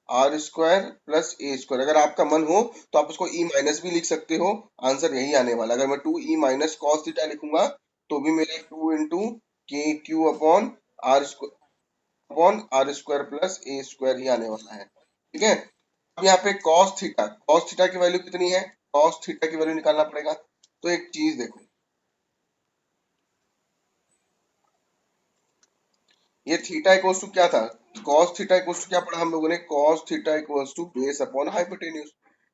R square plus A square. अगर आपका मन हो तो आप उसको ई माइनस भी लिख सकते हो, आंसर यही आने वाला। अगर मैं 2e माइनस कॉस थीटा लिखूंगा तो भी मेरा 2 into K Q upon R square plus A square ही आने वाला है, ठीक है? अब यहाँ पे कॉस थीटा की वैल्यू कितनी है? कॉस थीटा की वैल्यू निकालना पड़ेगा। तो एक चीज देखो, ये थीटा इक्वल्स टू क्या था? कॉस थीटा इक्वल्स टू क्या पढ़ा हम लोगों ने? Cos theta equals to base upon hypotenuse.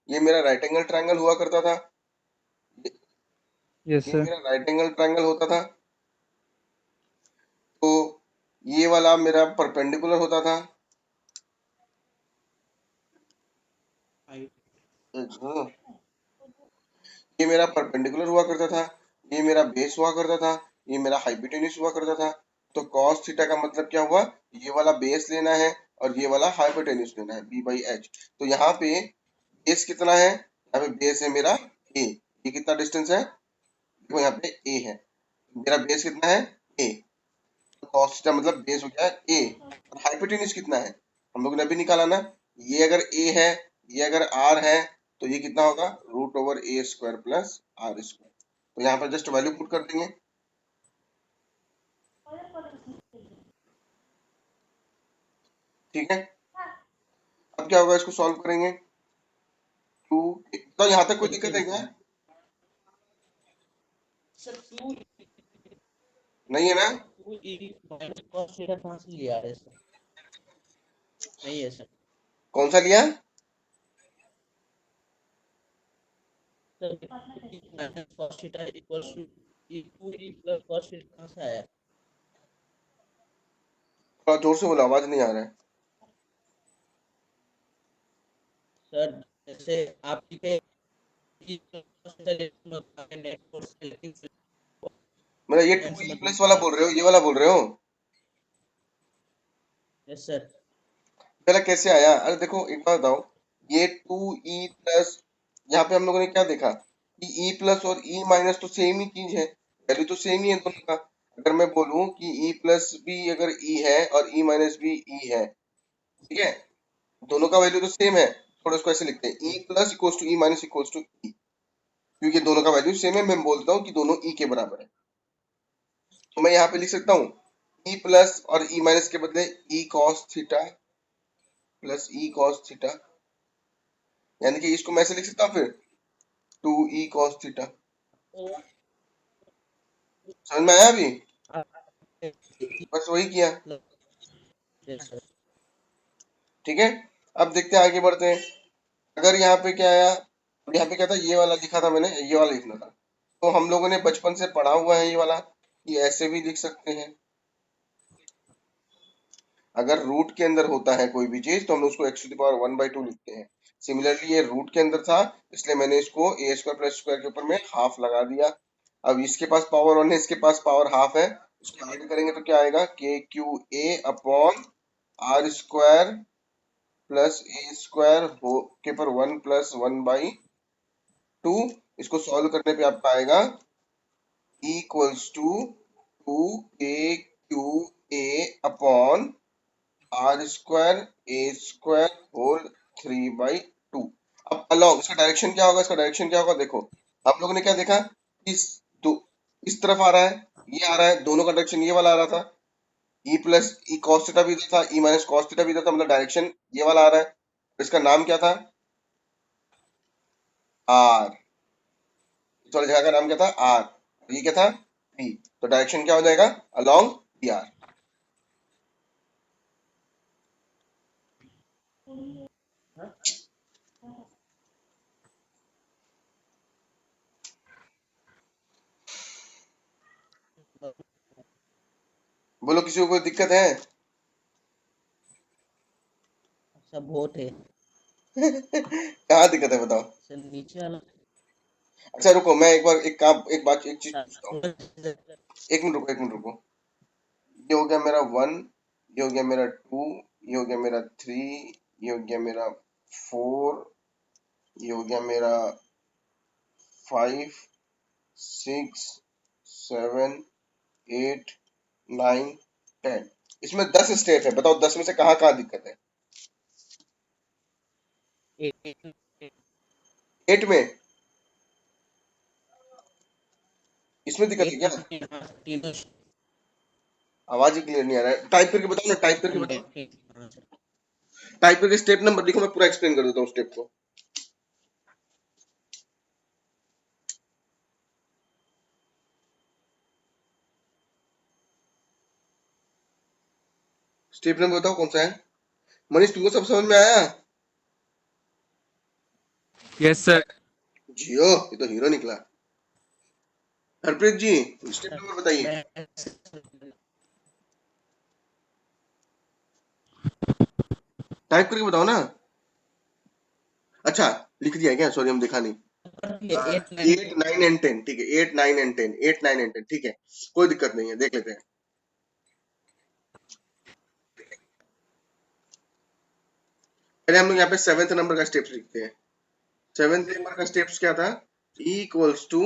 ये मेरा राइट एंगल ट्रायंगल हुआ करता था, यस ये सर। मेरा राइट एंगल ट्रायंगल होता था, तो ये वाला मेरा परपेंडिकुलर होता था। आई। हाँ, ये मेरा परपेंडिकुलर हुआ करता था, ये मेरा बेस हुआ करता था, ये मेरा हाइपोटेन्यूज हुआ करता था। तो कॉस थीटा का मतलब क्या हुआ? ये वाला बेस लेना है और ये वाला हाइपोटेन्यूज लेना है, बी बाई एच। तो यहाँ पे बेस कितना है? यहाँ पे बेस है मेरा ए, ये कितना डिस्टेंस है? देखो यहाँ पे ए है, मेरा बेस कितना है? ए। तो कॉस थीटा मतलब बेस हो गया ए, और हाइपोटेन्यूज कितना है? हम लोग ने अभी निकाला ना, ये अगर ए है, ये अगर आर है, तो ये कितना होगा? Root over A square plus R square. तो यहाँ पर जस्ट वैल्यू पुट कर देंगे, ठीक है, अब क्या होगा, इसको सॉल्व करेंगे। टू, तो यहाँ तक कोई दिक्कत है क्या? सर टू नहीं है ना? Two E minus cos theta कहाँ से लिया है सर? नहीं है सर। कौन सा लिया? Sir E minus cos theta equals to E two E plus cos theta कहाँ से आया? थोड़ा जोर से बोलो, आवाज नहीं आ रहा है। सर जैसे आप लिखे ई plus cos theta net force लेकिन मतलब ये टू ई प्लस वाला बोल रहे हो, ये वाला बोल रहे हो? Yes sir. पहले कैसे आया? अरे देखो एक बात बताओ, ये टू ई प्लस, यहाँ पे हम लोगों ने क्या देखा कि ई प्लस और ई माइनस तो सेम ही चीज है, वैल्यू तो सेम ही है दोनों का। अगर मैं बोलूं कि ई प्लस भी अगर ई है और ई माइनस भी ई है, ठीक है, दोनों का वैल्यू तो सेम है, थोड़ा इसको ऐसे लिखते हैं, E plus equals to E minus equals to E, क्योंकि दोनों का वैल्यू सेम है, मैं बोलता हूँ कि दोनों ई के बराबर है। तो मैं यहाँ पे लिख सकता हूँ ई प्लस और ई माइनस के बदले E cos theta plus E cos theta, यानी कि इसको मैं ऐसे लिख सकता हूँ फिर, टू ई कॉस थीटा। समझ में आया अभी? बस वही किया। Yes sir. ठीक है, अब देखते हैं, आगे बढ़ते हैं। अगर यहाँ पे क्या आया, अब यहाँ पे क्या था, ये वाला लिखा था मैंने, ये वाला लिखना था, तो हम लोगों ने बचपन से पढ़ा हुआ है ये वाला, ये ऐसे भी लिख सकते हैं। अगर रूट के अंदर होता है कोई भी चीज तो हम उसको एक्स टू द पावर 1/2 लिखते हैं। सिमिलरली ये रूट के अंदर था, इसलिए मैंने इसको ए स्क्वायर प्लस स्क्वायर के ऊपर में हाफ लगा दिया। अब इसके पास पावर 1 है, इसके पास पावर हाफ है, इसको ऐड करेंगे तो क्या आएगा, K Q A upon R square plus A square हो के पर 1+1/2। इसको सॉल्व करने पे आपका आएगा equals to 2 a Q a upon R square A square whole 3/2। अब अलॉन्ग इसका डायरेक्शन क्या होगा, इसका डायरेक्शन क्या होगा, देखो हम लोगों ने क्या देखा, इस दो, इस तरफ आ रहा है, ये आ रहा है, दोनों का डायरेक्शन ये वाला आ रहा था, E plus E cos theta भी इधर था, ई माइनस कॉस थीटा भी इधर था, मतलब डायरेक्शन ये वाला आ रहा है। इसका नाम क्या था, आर, इस वाली जगह का नाम क्या था, आर, ये क्या था, पी, तो डायरेक्शन क्या हो जाएगा, अलोंग पी आर। बोलो किसी को कोई दिक्कत है? सब बहुत है कहाँ दिक्कत है बताओ? सर नीचे वाला। अच्छा रुको, मैं एक बार एक काम, एक बात, एक चीज पूछता हूँ। थोड़ा एक मिनट रुको, एक मिनट रुको। ये हो गया मेरा 1, ये हो गया मेरा 2, ये हो गया मेरा 3, ये हो गया मेरा 4, ये हो गया मेरा 5, 6, 7, 8, 9, 10। इसमें 10 स्टेप है, बताओ 10 में से कहाँ कहाँ दिक्कत है? 8 में, इसमें दिक्कत है क्या? तीनों आवाज ही क्लियर नहीं आ रहा है, टाइप करके बताओ ना, टाइप करके बताओ, सर। टाइप करके स्टेप नंबर लिखो, मैं पूरा एक्सप्लेन कर देता हूँ स्टेप को। स्टेप नंबर बताओ कौन सा है? मनीष तुमको सब समझ में आया? Yes sir. जियो, ये तो हीरो निकला। हरप्रीत जी, स्टेप नंबर बताइए। मैं टाइप करके बताओ ना। अच्छा, लिख दिया क्या, सॉरी हम देखा नहीं। 8, 9 एंड 10, ठीक है, 8, 9 एंड 10, 8, 9 एंड 10, ठीक है, कोई दिक्कत नहीं है, देख लेते हैं। पहले हम लोग यहाँ पे 7th नंबर का स्टेप्स लिखते हैं। 7th नंबर का स्टेप्स क्या था, E इक्वल्स टू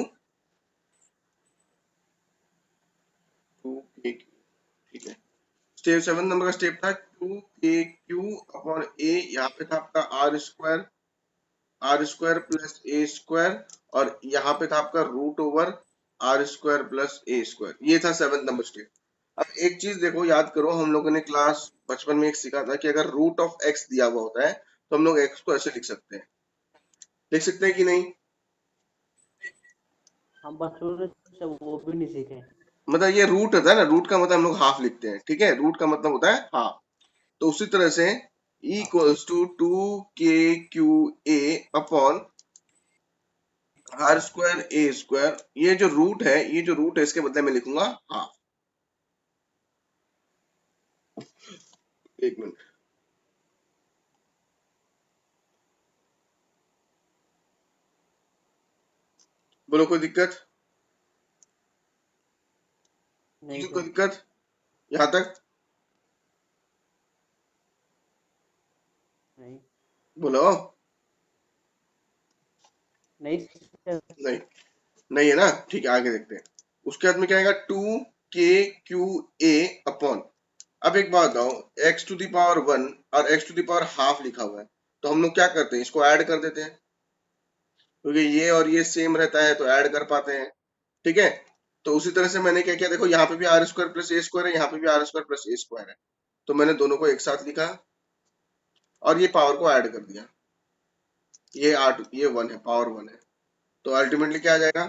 2k, ठीक है। स्टेप 7 नंबर का स्टेप था 2k अपॉन a, यहाँ पे था आपका R square plus A square, और यहाँ पे था आपका root over R square plus A square, ये था 7th नंबर स्टेप। अब एक चीज देखो, याद करो, हम लोगों ने क्लास बचपन में एक सीखा था कि अगर रूट ऑफ एक्स दिया हुआ होता है तो हम लोग एक्स को ऐसे लिख सकते हैं कि नहीं? हम बचपन से वो भी नहीं सीखे। मतलब ये रूट होता है ना, रूट का मतलब हम लोग हाफ लिखते हैं, ठीक है, रूट का मतलब होता है हाफ। तो उसी तरह से E equals to 2KQA upon R² A², ये जो रूट है, ये जो रूट है इसके बदले में लिखूंगा हाफ। एक मिनट, बोलो कोई दिक्कत? नहीं कोई सर। दिक्कत यहाँ तक? नहीं। बोलो। नहीं सर। नहीं, नहीं है ना, ठीक है, आगे देखते हैं। उसके बाद में क्या आएगा, 2KQA अपॉन, अब एक बात बताओ, x⁻1 और x⁻½ लिखा हुआ है, तो हम लोग क्या करते हैं, इसको ऐड कर देते हैं, क्योंकि ये और ये सेम रहता है तो ऐड कर पाते हैं, ठीक है। तो उसी तरह से मैंने क्या किया, देखो यहाँ पे भी R² + A² है, यहाँ पे भी R² + A² है, तो मैंने दोनों को एक साथ लिखा और ये पावर को ऐड कर दिया, ये 8, ये 1 है, पावर 1 है, तो अल्टीमेटली क्या आ जाएगा,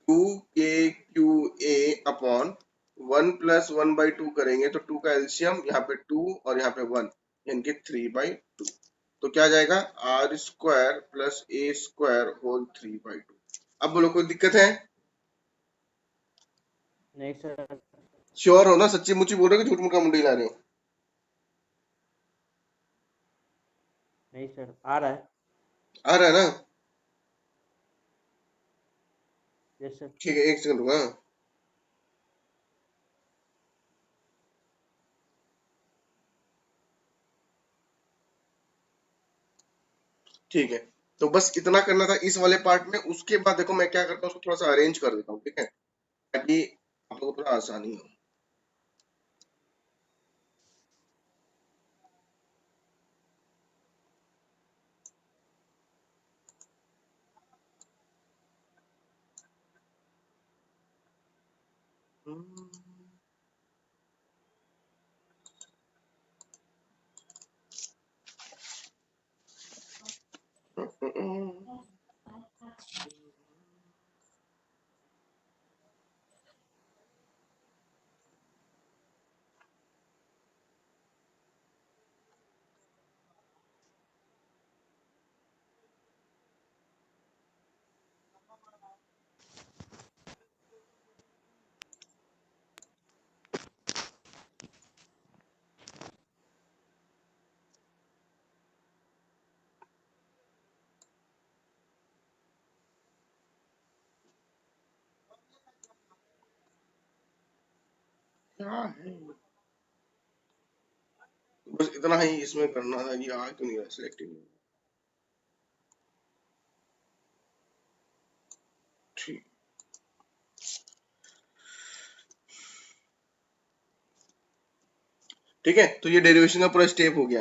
2KQA अपॉन 1 + 1/2 करेंगे तो 2 का एलसीएम, यहाँ पे 2 और यहाँ पे 1, यानी कि 3/2। तो क्या आ जाएगा, R² + A² होल 3/2। अब बोलो कोई दिक्कत है? नहीं सर। श्योर हो ना, सच्ची मुच्ची बोल रहे हो कि झूठ मूठ का मुंडी ला रहे हो? नहीं सर, आ रहा है। आ रहा है ना? Yes sir. ठीक है, एक सेकंड रुका। ठीक है, तो बस इतना करना था इस वाले पार्ट में। उसके बाद देखो मैं क्या करता हूँ, उसको थोड़ा सा अरेंज कर देता हूँ, ठीक है, ताकि आप लोगों को थोड़ा आसानी हो। क्या है, बस इतना ही इसमें करना था, ये आ क्यों नहीं रहा सिलेक्टिंग। ठीक, ठीक है, तो ये डेरिवेशन का पूरा स्टेप हो गया।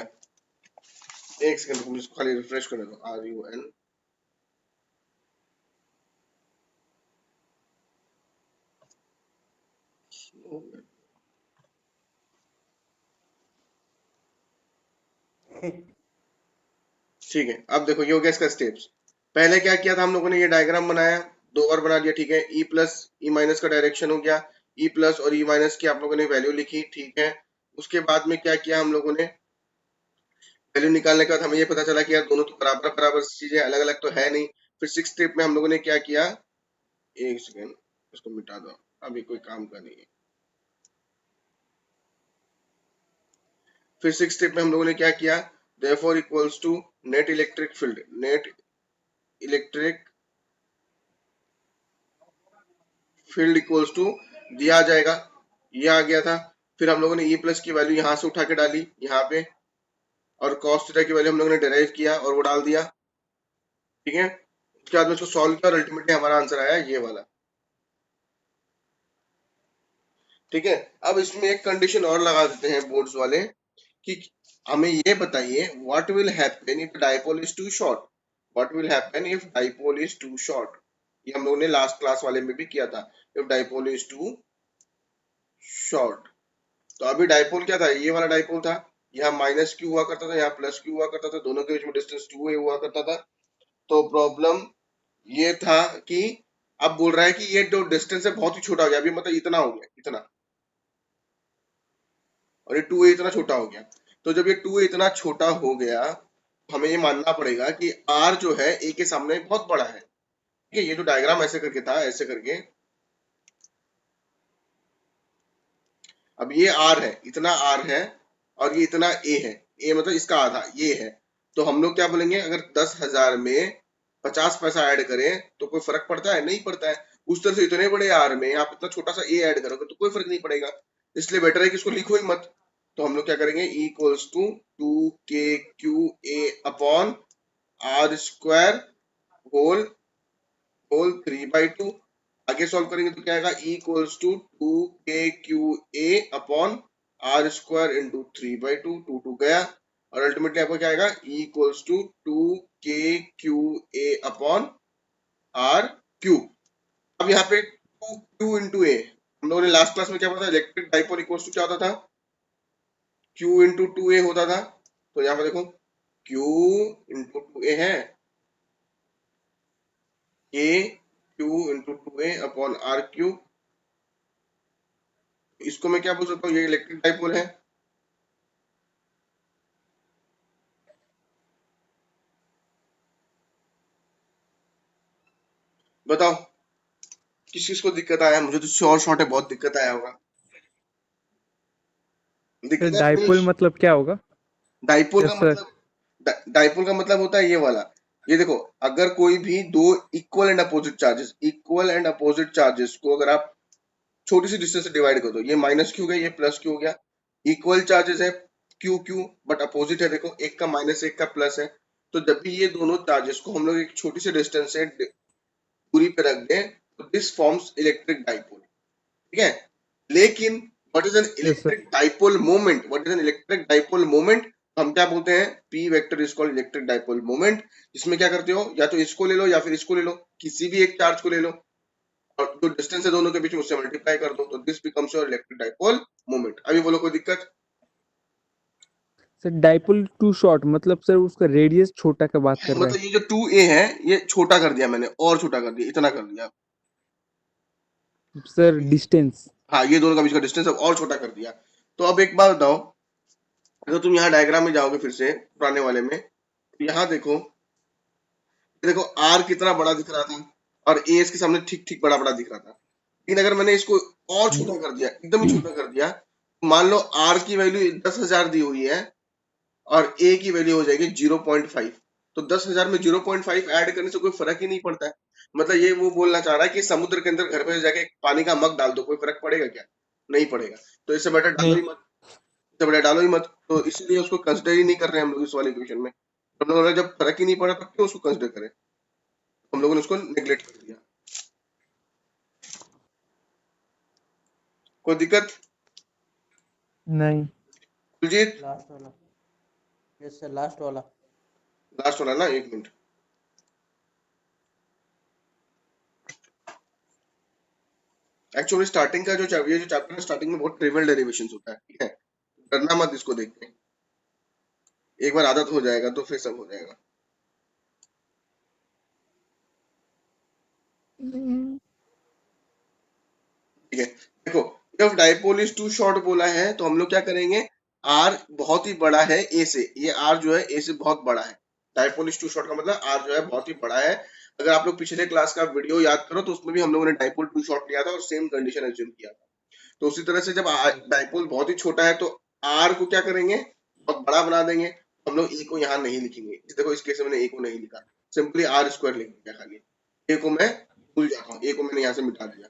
एक सेकंड, मुझे इसको खाली रिफ्रेश करने दो, RUN। ठीक है, अब देखो ये हो गया इसका स्टेप्स। पहले क्या किया था हम लोगों ने, ये डायग्राम बनाया, 2 बार बना दिया, ठीक है, E+E- का डायरेक्शन हो गया, E+ और E- की आप लोगों ने वैल्यू लिखी, ठीक है। उसके बाद में क्या किया हम लोगों ने, वैल्यू निकालने के बाद हमें ये पता चला कि यार दोनों तो बराबर बराबर चीजें, अलग अलग तो है नहीं। फिर 6th स्टेप में हम लोगों ने क्या किया, एक सेकेंड, इसको मिटा दो, अभी कोई काम का नहीं है। फिर 6th स्टेप में हम लोगों ने क्या किया, therefore equals to net electric field, net electric field equals to दिया आ जाएगा, ये आ गया था। फिर हम लोगों ने E+ की वैल्यू यहाँ से उठा के डाली यहाँ पे, और cos थीटा की वैल्यू हम लोगों ने डिराइव किया और वो डाल दिया, ठीक है। उसके बाद में उसको सॉल्व किया और अल्टीमेटली हमारा आंसर आया ये वाला, ठीक है। अब इसमें एक कंडीशन और लगा देते हैं बोर्ड्स वाले, कि हमें ये बताइए, what will happen if dipole is too short, what will happen if dipole is too short. ये हम लोगों ने लास्ट क्लास वाले में भी किया था, if dipole is too short. तो अभी डाइपोल क्या था, ये वाला डाइपोल था, यहाँ माइनस क्यू हुआ करता था, यहाँ प्लस क्यू हुआ करता था, दोनों के बीच में डिस्टेंस 2a हुआ करता था। तो प्रॉब्लम ये था कि अब बोल रहा है कि ये जो डिस्टेंस है बहुत ही छोटा हो गया, अभी मतलब इतना हो गया, इतना, और ये 2a इतना छोटा हो गया। तो जब ये 2a इतना छोटा हो गया, हमें ये मानना पड़ेगा कि r जो है a के सामने बहुत बड़ा है। ठीक है, ये जो डायग्राम ऐसे करके था, ऐसे करके, अब ये r है, इतना r है, और ये इतना a है, a मतलब इसका आधा ये है। तो हम लोग क्या बोलेंगे, अगर 10,000 में 50 पैसा ऐड करें तो कोई फर्क पड़ता है, नहीं पड़ता है। उस तरह से इतने बड़े r में आप इतना छोटा सा a ऐड करोगे तो कोई फर्क नहीं पड़ेगा, इसलिए बेटर है कि इसको लिखो ही मत। तो हम लोग क्या करेंगे, equals to 2k/qa upon R square whole whole 3/2। आगे सॉल्व करेंगे तो क्या आएगा, equals to 2k/qa upon R square into 3/2, 2 गया, और अल्टीमेटली आपको क्या आएगा, equals to 2k/qa upon R cube. अब यहाँ पे 2q इंटू ए, हम लोगों ने लास्ट क्लास में क्या पढ़ा था, इलेक्ट्रिक डाइपोल इक्वल्स टू क्या होता था, q इंटू 2a होता था। तो यहाँ पे देखो q इंटू 2a है, a q into 2a upon R cube. इसको मैं क्या बोल सकता हूँ, ये इलेक्ट्रिक डाइपोल है। बताओ किस किस को दिक्कत आया, मुझे तो श्योर शॉर्ट है बहुत दिक्कत आया होगा। सर दिक्कत है डाइपोल मनीष? मतलब क्या होगा? डाइपोल का यस सर। मतलब, डाइपोल का मतलब होता है ये वाला, ये देखो, अगर कोई भी दो इक्वल एंड अपोजिट चार्जेस को अगर आप छोटी सी डिस्टेंस से डिवाइड कर दो, ये माइनस क्यू गया, ये प्लस क्यू हो गया, इक्वल चार्जेस है क्यू क्यू, बट अपोजिट है, देखो एक का माइनस एक का प्लस है। तो जब भी ये दोनों चार्जेस को हम लोग एक छोटी सी डिस्टेंस से दूरी पे रख दें तो दिस फॉर्म्स इलेक्ट्रिक डाइपोल। ठीक है, लेकिन what is an yes sir. Electric dipole moment, what is an electric dipole moment, हम क्या बोलते हैं, P vector is called electric dipole moment. जिसमें क्या करते हो, या तो इसको ले लो या फिर इसको ले लो, किसी भी एक चार्ज को ले लो, और जो डिस्टेंस है दोनों के बीच में उससे मल्टीप्लाई कर दो, तो this becomes your electric dipole moment. अभी बोलो कोई दिक्कत? सर डाइपोल टू शॉर्ट मतलब सर उसका रेडियस छोटा का बात कर रहे मतलब ये जो 2a है ये छोटा कर दिया मैंने, और छोटा कर दिया, इतना कर दिया। हैं सर डिस्टेंस। हाँ, ये दोनों का बीच का डिस्टेंस और छोटा कर दिया। तो अब एक बात बताओ, अगर तुम यहाँ डायग्राम में जाओगे फिर से पुराने वाले में, तो यहाँ देखो, देखो आर कितना बड़ा दिख रहा था, और ए इसके सामने ठीक ठीक बड़ा बड़ा दिख रहा था। लेकिन अगर मैंने इसको और छोटा कर दिया, एकदम ही छोटा कर दिया, तो मान लो आर की वैल्यू 10,000 दी हुई है और ए की वैल्यू हो जाएगी 0.5। तो 10,000 में 0.5 ऐड करने से कोई फर्क ही नहीं पड़ता है। मतलब ये वो बोलना चाह रहा है कि समुद्र के अंदर घर पे जाके पानी का मग डाल दो, कोई फर्क पड़ेगा क्या? नहीं पड़ेगा। तो इससे बेटर डालो नहीं। ही मत, इससे बेटर डालो ही मत। तो इसलिए उसको कंसिडर ही नहीं कर रहे हैं हम लोग इस वाले इक्वेशन में। हम लोगों ने जब फर्क ही नहीं पड़ा तो क्यों उसको कंसिडर करें, हम लोगों ने उसको नेग्लेक्ट कर दिया। कोई दिक्कत? नहीं। कुलजीत, लास्ट वाला, यस सर लास्ट वाला। लास्ट वाला ना, एक मिनट। एक्चुअली स्टार्टिंग का ये जो चैप्टर है, स्टार्टिंग में बहुत ट्रिवियल डेरिवेशन होता है, ठीक है, डरना मत इसको देख के, एक बार आदत हो जाएगा तो फिर सब हो जाएगा। ठीक है, देखो, जब डाइपोल इज टू शॉर्ट बोला है तो हम लोग क्या करेंगे, आर बहुत ही बड़ा है ए से, ये आर जो है ए से बहुत बड़ा है। डाइपोल इज टू शॉर्ट का मतलब आर जो है बहुत ही बड़ा है। अगर आप लोग पिछले क्लास का वीडियो याद करो तो उसमें भी हम लोगों ने डाइपोल टू शॉर्ट लिया था और सेम कंडीशन एज्यूम किया था। तो उसी तरह से जब डाइपोल बहुत ही छोटा है तो आर को क्या करेंगे, बहुत बड़ा बना देंगे। हम लोग ए को यहाँ नहीं लिखेंगे, देखो इस केस में मैंने ए को नहीं लिखा, सिंपली आर स्क्वायर लिख दिया खाली। ए को मैं भूल जाता हूँ, ए को मैंने यहाँ से मिटा दिया।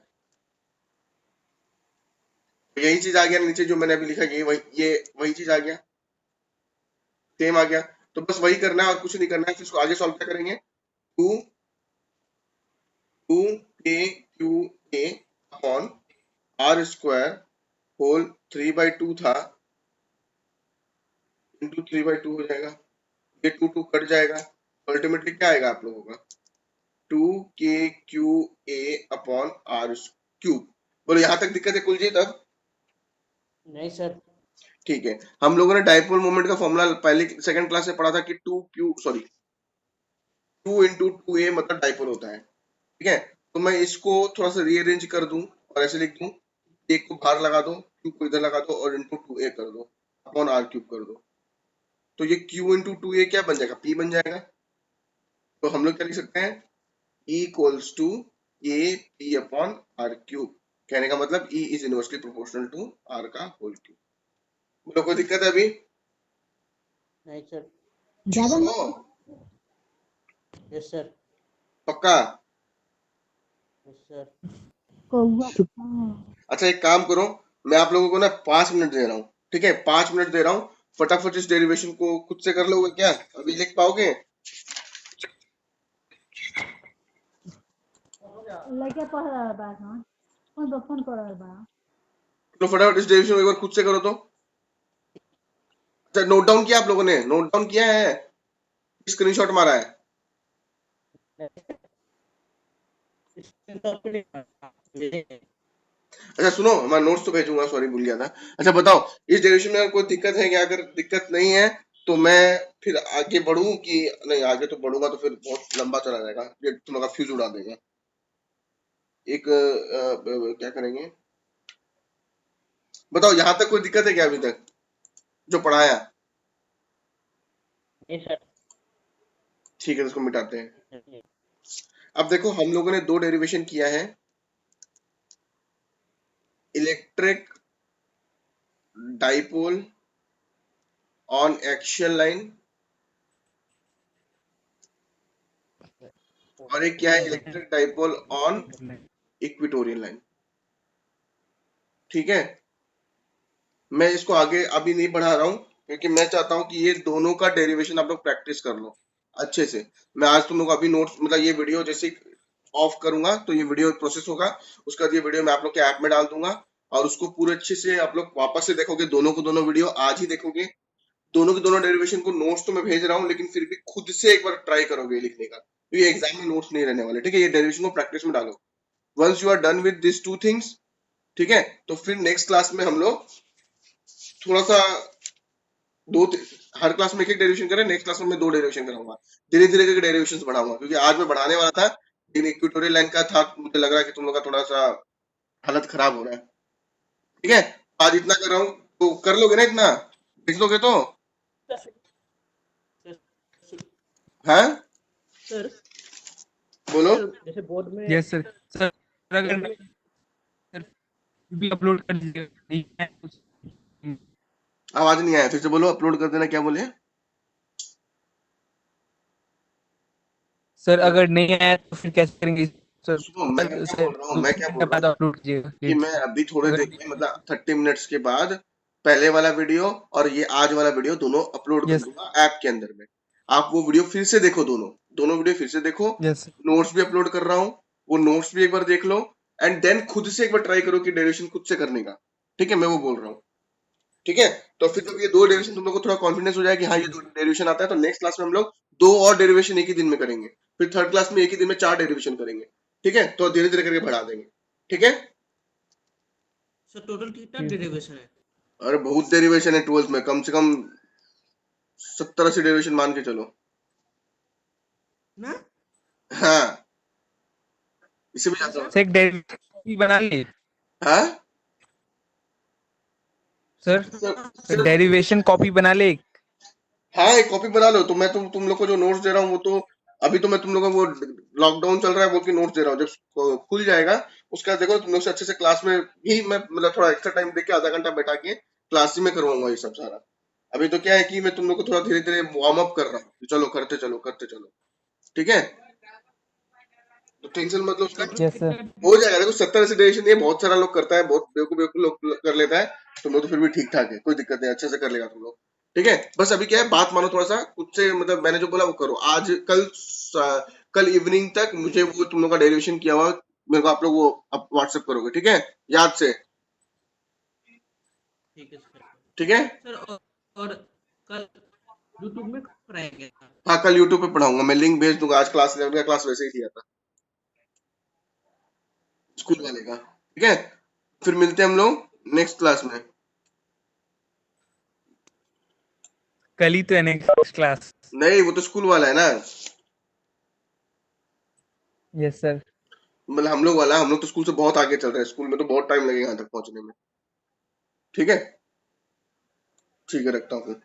तो यही चीज आ गया नीचे जो मैंने अभी लिखा, ये वही चीज आ गया, सेम आ गया। तो बस वही करना है और कुछ नहीं करना है। फिर इसको आगे सॉल्व क्या करेंगे, two two K Q A upon R square whole 3/2 था, इंटू 3/2 हो जाएगा, ये 2 2 कट जाएगा, अल्टीमेटली क्या आएगा आप लोगों का, 2KQA/r³। बोलो यहाँ तक दिक्कत है कुलजीत? अब नहीं सर। ठीक है, हम लोगों ने डाइपोल मोमेंट का फॉर्मूला पहले सेकंड क्लास में पढ़ा था कि 2 × 2A मतलब डाइपोल होता है। ठीक है, तो मैं इसको थोड़ा सा रीअरेंज कर दूं और ऐसे लिख दूं, एक को बाहर लगा दो, क्यू को इधर लगा दो और इंटू 2A कर दो अपॉन r³ कर दो, तो ये Q × 2A क्या बन जाएगा? P बन जाएगा। तो हम लोग क्या लिख सकते हैं? E equals to AP/r³। कहने का मतलब E is inversely proportional to R का होल क्यूब। बोलो कोई दिक्कत है अभी? नहीं सर। चलो, यस सर। पक्का? Yes sir. अच्छा एक काम करो, मैं आप लोगों को ना 5 मिनट दे रहा हूँ, ठीक है? 5 मिनट दे रहा हूँ, फटाफट इस डेरिवेशन को खुद से कर लोगे क्या? अभी लिख पाओगे? तो फटाफट इस डेरिवेशन को एक बार खुद से करो तो। अच्छा नोट डाउन किया आप लोगों ने? नोट डाउन किया है? स्क्रीनशॉट मारा है? अच्छा सुनो, मैं नोट्स तो भेजूंगा, सॉरी भूल गया था। अच्छा बताओ, इस डेरिवेशन में अगर कोई दिक्कत है क्या? अगर दिक्कत नहीं है तो मैं फिर आगे बढ़ूं कि नहीं? आगे तो बढ़ूंगा तो फिर बहुत लंबा चला जाएगा, ये तुम लोग का फ्यूज उड़ा देगा। एक क्या करेंगे बताओ, यहाँ तक कोई दिक्कत है क्या अभी तक जो पढ़ाया? नहीं सर। ठीक है, तो इसको मिटाते हैं। अब देखो हम लोगों ने 2 डेरिवेशन किया है, electric dipole on axial line और एक क्या है, electric dipole on equatorial line. ठीक है, मैं इसको आगे अभी नहीं बढ़ा रहा हूं क्योंकि मैं चाहता हूं कि ये दोनों का डेरिवेशन आप लोग प्रैक्टिस कर लो अच्छे से। मैं आज तुम लोग अभी नोट्स मतलब ये वीडियो जैसे ऑफ करूंगा तो ये वीडियो प्रोसेस होगा, उसका ये वीडियो मैं आप लोग के ऐप में डाल दूंगा और उसको पूरे अच्छे से आप लोग वापस से देखोगे, दोनों को दोनों वीडियो आज ही देखोगे। दोनों के दोनों डेरिवेशन को नोट्स तो मैं भेज रहा हूँ लेकिन फिर भी खुद से एक बार ट्राई करोगे लिखने का, क्योंकि एग्जाम में नोट्स नहीं रहने वाले। ठीक है, ये डेरिवेशन को प्रैक्टिस में डालो। Once you are done with this 2 things, ठीक है, तो फिर नेक्स्ट क्लास में हम लोग थोड़ा सा हर क्लास में एक डेरिवेशन करें, नेक्स्ट क्लास में मैं 2 डेरिवेशन कराऊंगा, धीरे धीरे करके डेरिवेशन बढ़ाऊंगा, क्योंकि आज मैं बढ़ाने वाला था लेकिन इक्वेटोरियल लाइन का था, मुझे लग रहा है कि तुम लोग का थोड़ा सा हालत खराब हो रहा है। ठीक है, आज इतना कर रहा हूँ, तो कर लोगे ना? इतना लिख लोगे तो? हाँ सर बोलो। सर जैसे बोर्ड में यस सर। सर अगर बोर्ड में सर भी अपलोड कर दीजिएगा, नहीं है कुछ। आवाज नहीं आया, फिर से बोलो। अपलोड कर देना, क्या बोले? सर अगर नहीं आया तो फिर कैसे करेंगे सर? सुनो मैं क्या सर बोल रहा हूँ, 2-3 घंटे बाद अपलोड कीजिएगा कि लेट मैं से। अभी थोड़े अगर देर में मतलब 30 मिनट्स के बाद पहले वाला वीडियो और ये आज वाला वीडियो दोनों अपलोड कर यस दूंगा ऐप के अंदर में। आप वो वीडियो फिर से देखो, दोनों दोनों वीडियो फिर से देखो। यस नोट्स भी अपलोड कर रहा हूँ, वो नोट्स भी एक बार देख लो एंड देन खुद से एक बार ट्राई करो कि डेरिवेशन खुद से करने का। ठीक है, मैं वो बोल रहा हूँ। ठीक है, तो फिर जब ये 2 डेरिवेशन तुम लोग को थोड़ा कॉन्फिडेंस हो जाए कि हाँ ये 2 डेरिवेशन आता है, तो नेक्स्ट क्लास में हम लोग 2 और डेरिवेशन एक ही दिन में करेंगे, फिर थर्ड क्लास में एक ही दिन में 4 डेरिवेशन करेंगे। ठीक है, तो धीरे धीरे करके बढ़ा देंगे। ठीक है, सर टोटल कितना डेरिवेशन है? अरे बहुत डेरिवेशन है 12th में, कम से कम 70-80 डेरिवेशन मान के चलो। ना हाँ, इससे भी कितना ज्यादा सर? होगा। सर एक डायरी बना लिए हाँ सर, सिर्फ डेरिवेशन कॉपी बना ले एक। हाँ एक कॉपी बना लो। तो मैं तुम लोग को जो नोट्स दे रहा हूँ वो तो अभी तो मैं तुम लोगों को वो लॉकडाउन चल रहा है बोल के नोट्स दे रहा हूँ, जब खुल जाएगा उसके बाद देखो तुम लोग से अच्छे से क्लास में ही मैं मतलब थोड़ा एक्स्ट्रा टाइम दे के आधा घंटा बैठा के क्लास ही में करवाऊंगा ये सब सारा। अभी तो क्या है कि मैं तुम लोग को थोड़ा धीरे धीरे वार्म अप कर रहा हूँ, चलो करते चलो करते चलो। ठीक है, तो टेंशन मत लो उसका, टोटल यस कितना? सर। हो जाएगा। देखो 70-80 डेरिवेशन ये बहुत सारा लोग करता है, बहुत बेवकूफ बेवकूफ लोग कर लेता है, तुम लोग तो फिर भी ठीक ठाक है, कोई दिक्कत नहीं, अच्छे से कर लेगा तुम लोग। ठीक है, बस अभी क्या है, बात मानो थोड़ा सा खुद से, मतलब मैंने जो बोला वो करो। आज कल इवनिंग तक मुझे वो तुम लोग का डेरिवेशन किया हुआ मेरे को आप लोग वो व्हाट्सएप करोगे। ठीक है, याद से। ठीक है सर। ठीक है, सर और कल यूट्यूब में कराएंगे? हाँ कल यूट्यूब पे पढ़ाऊंगा, मैं लिंक भेज दूंगा। आज क्लास क्लास वैसे ही लिया था। स्कूल वाले का, ठीक है। फिर मिलते हैं हम लोग नेक्स्ट क्लास में। कल ही तो है नेक्स्ट क्लास। नहीं, वो तो स्कूल वाला है ना, यस सर। मतलब हम लोग वाला, हम लोग तो स्कूल से बहुत आगे चल रहे हैं, स्कूल में तो बहुत टाइम लगेगा यहाँ तक पहुंचने में। ठीक है, ठीक है, रखता हूँ फिर।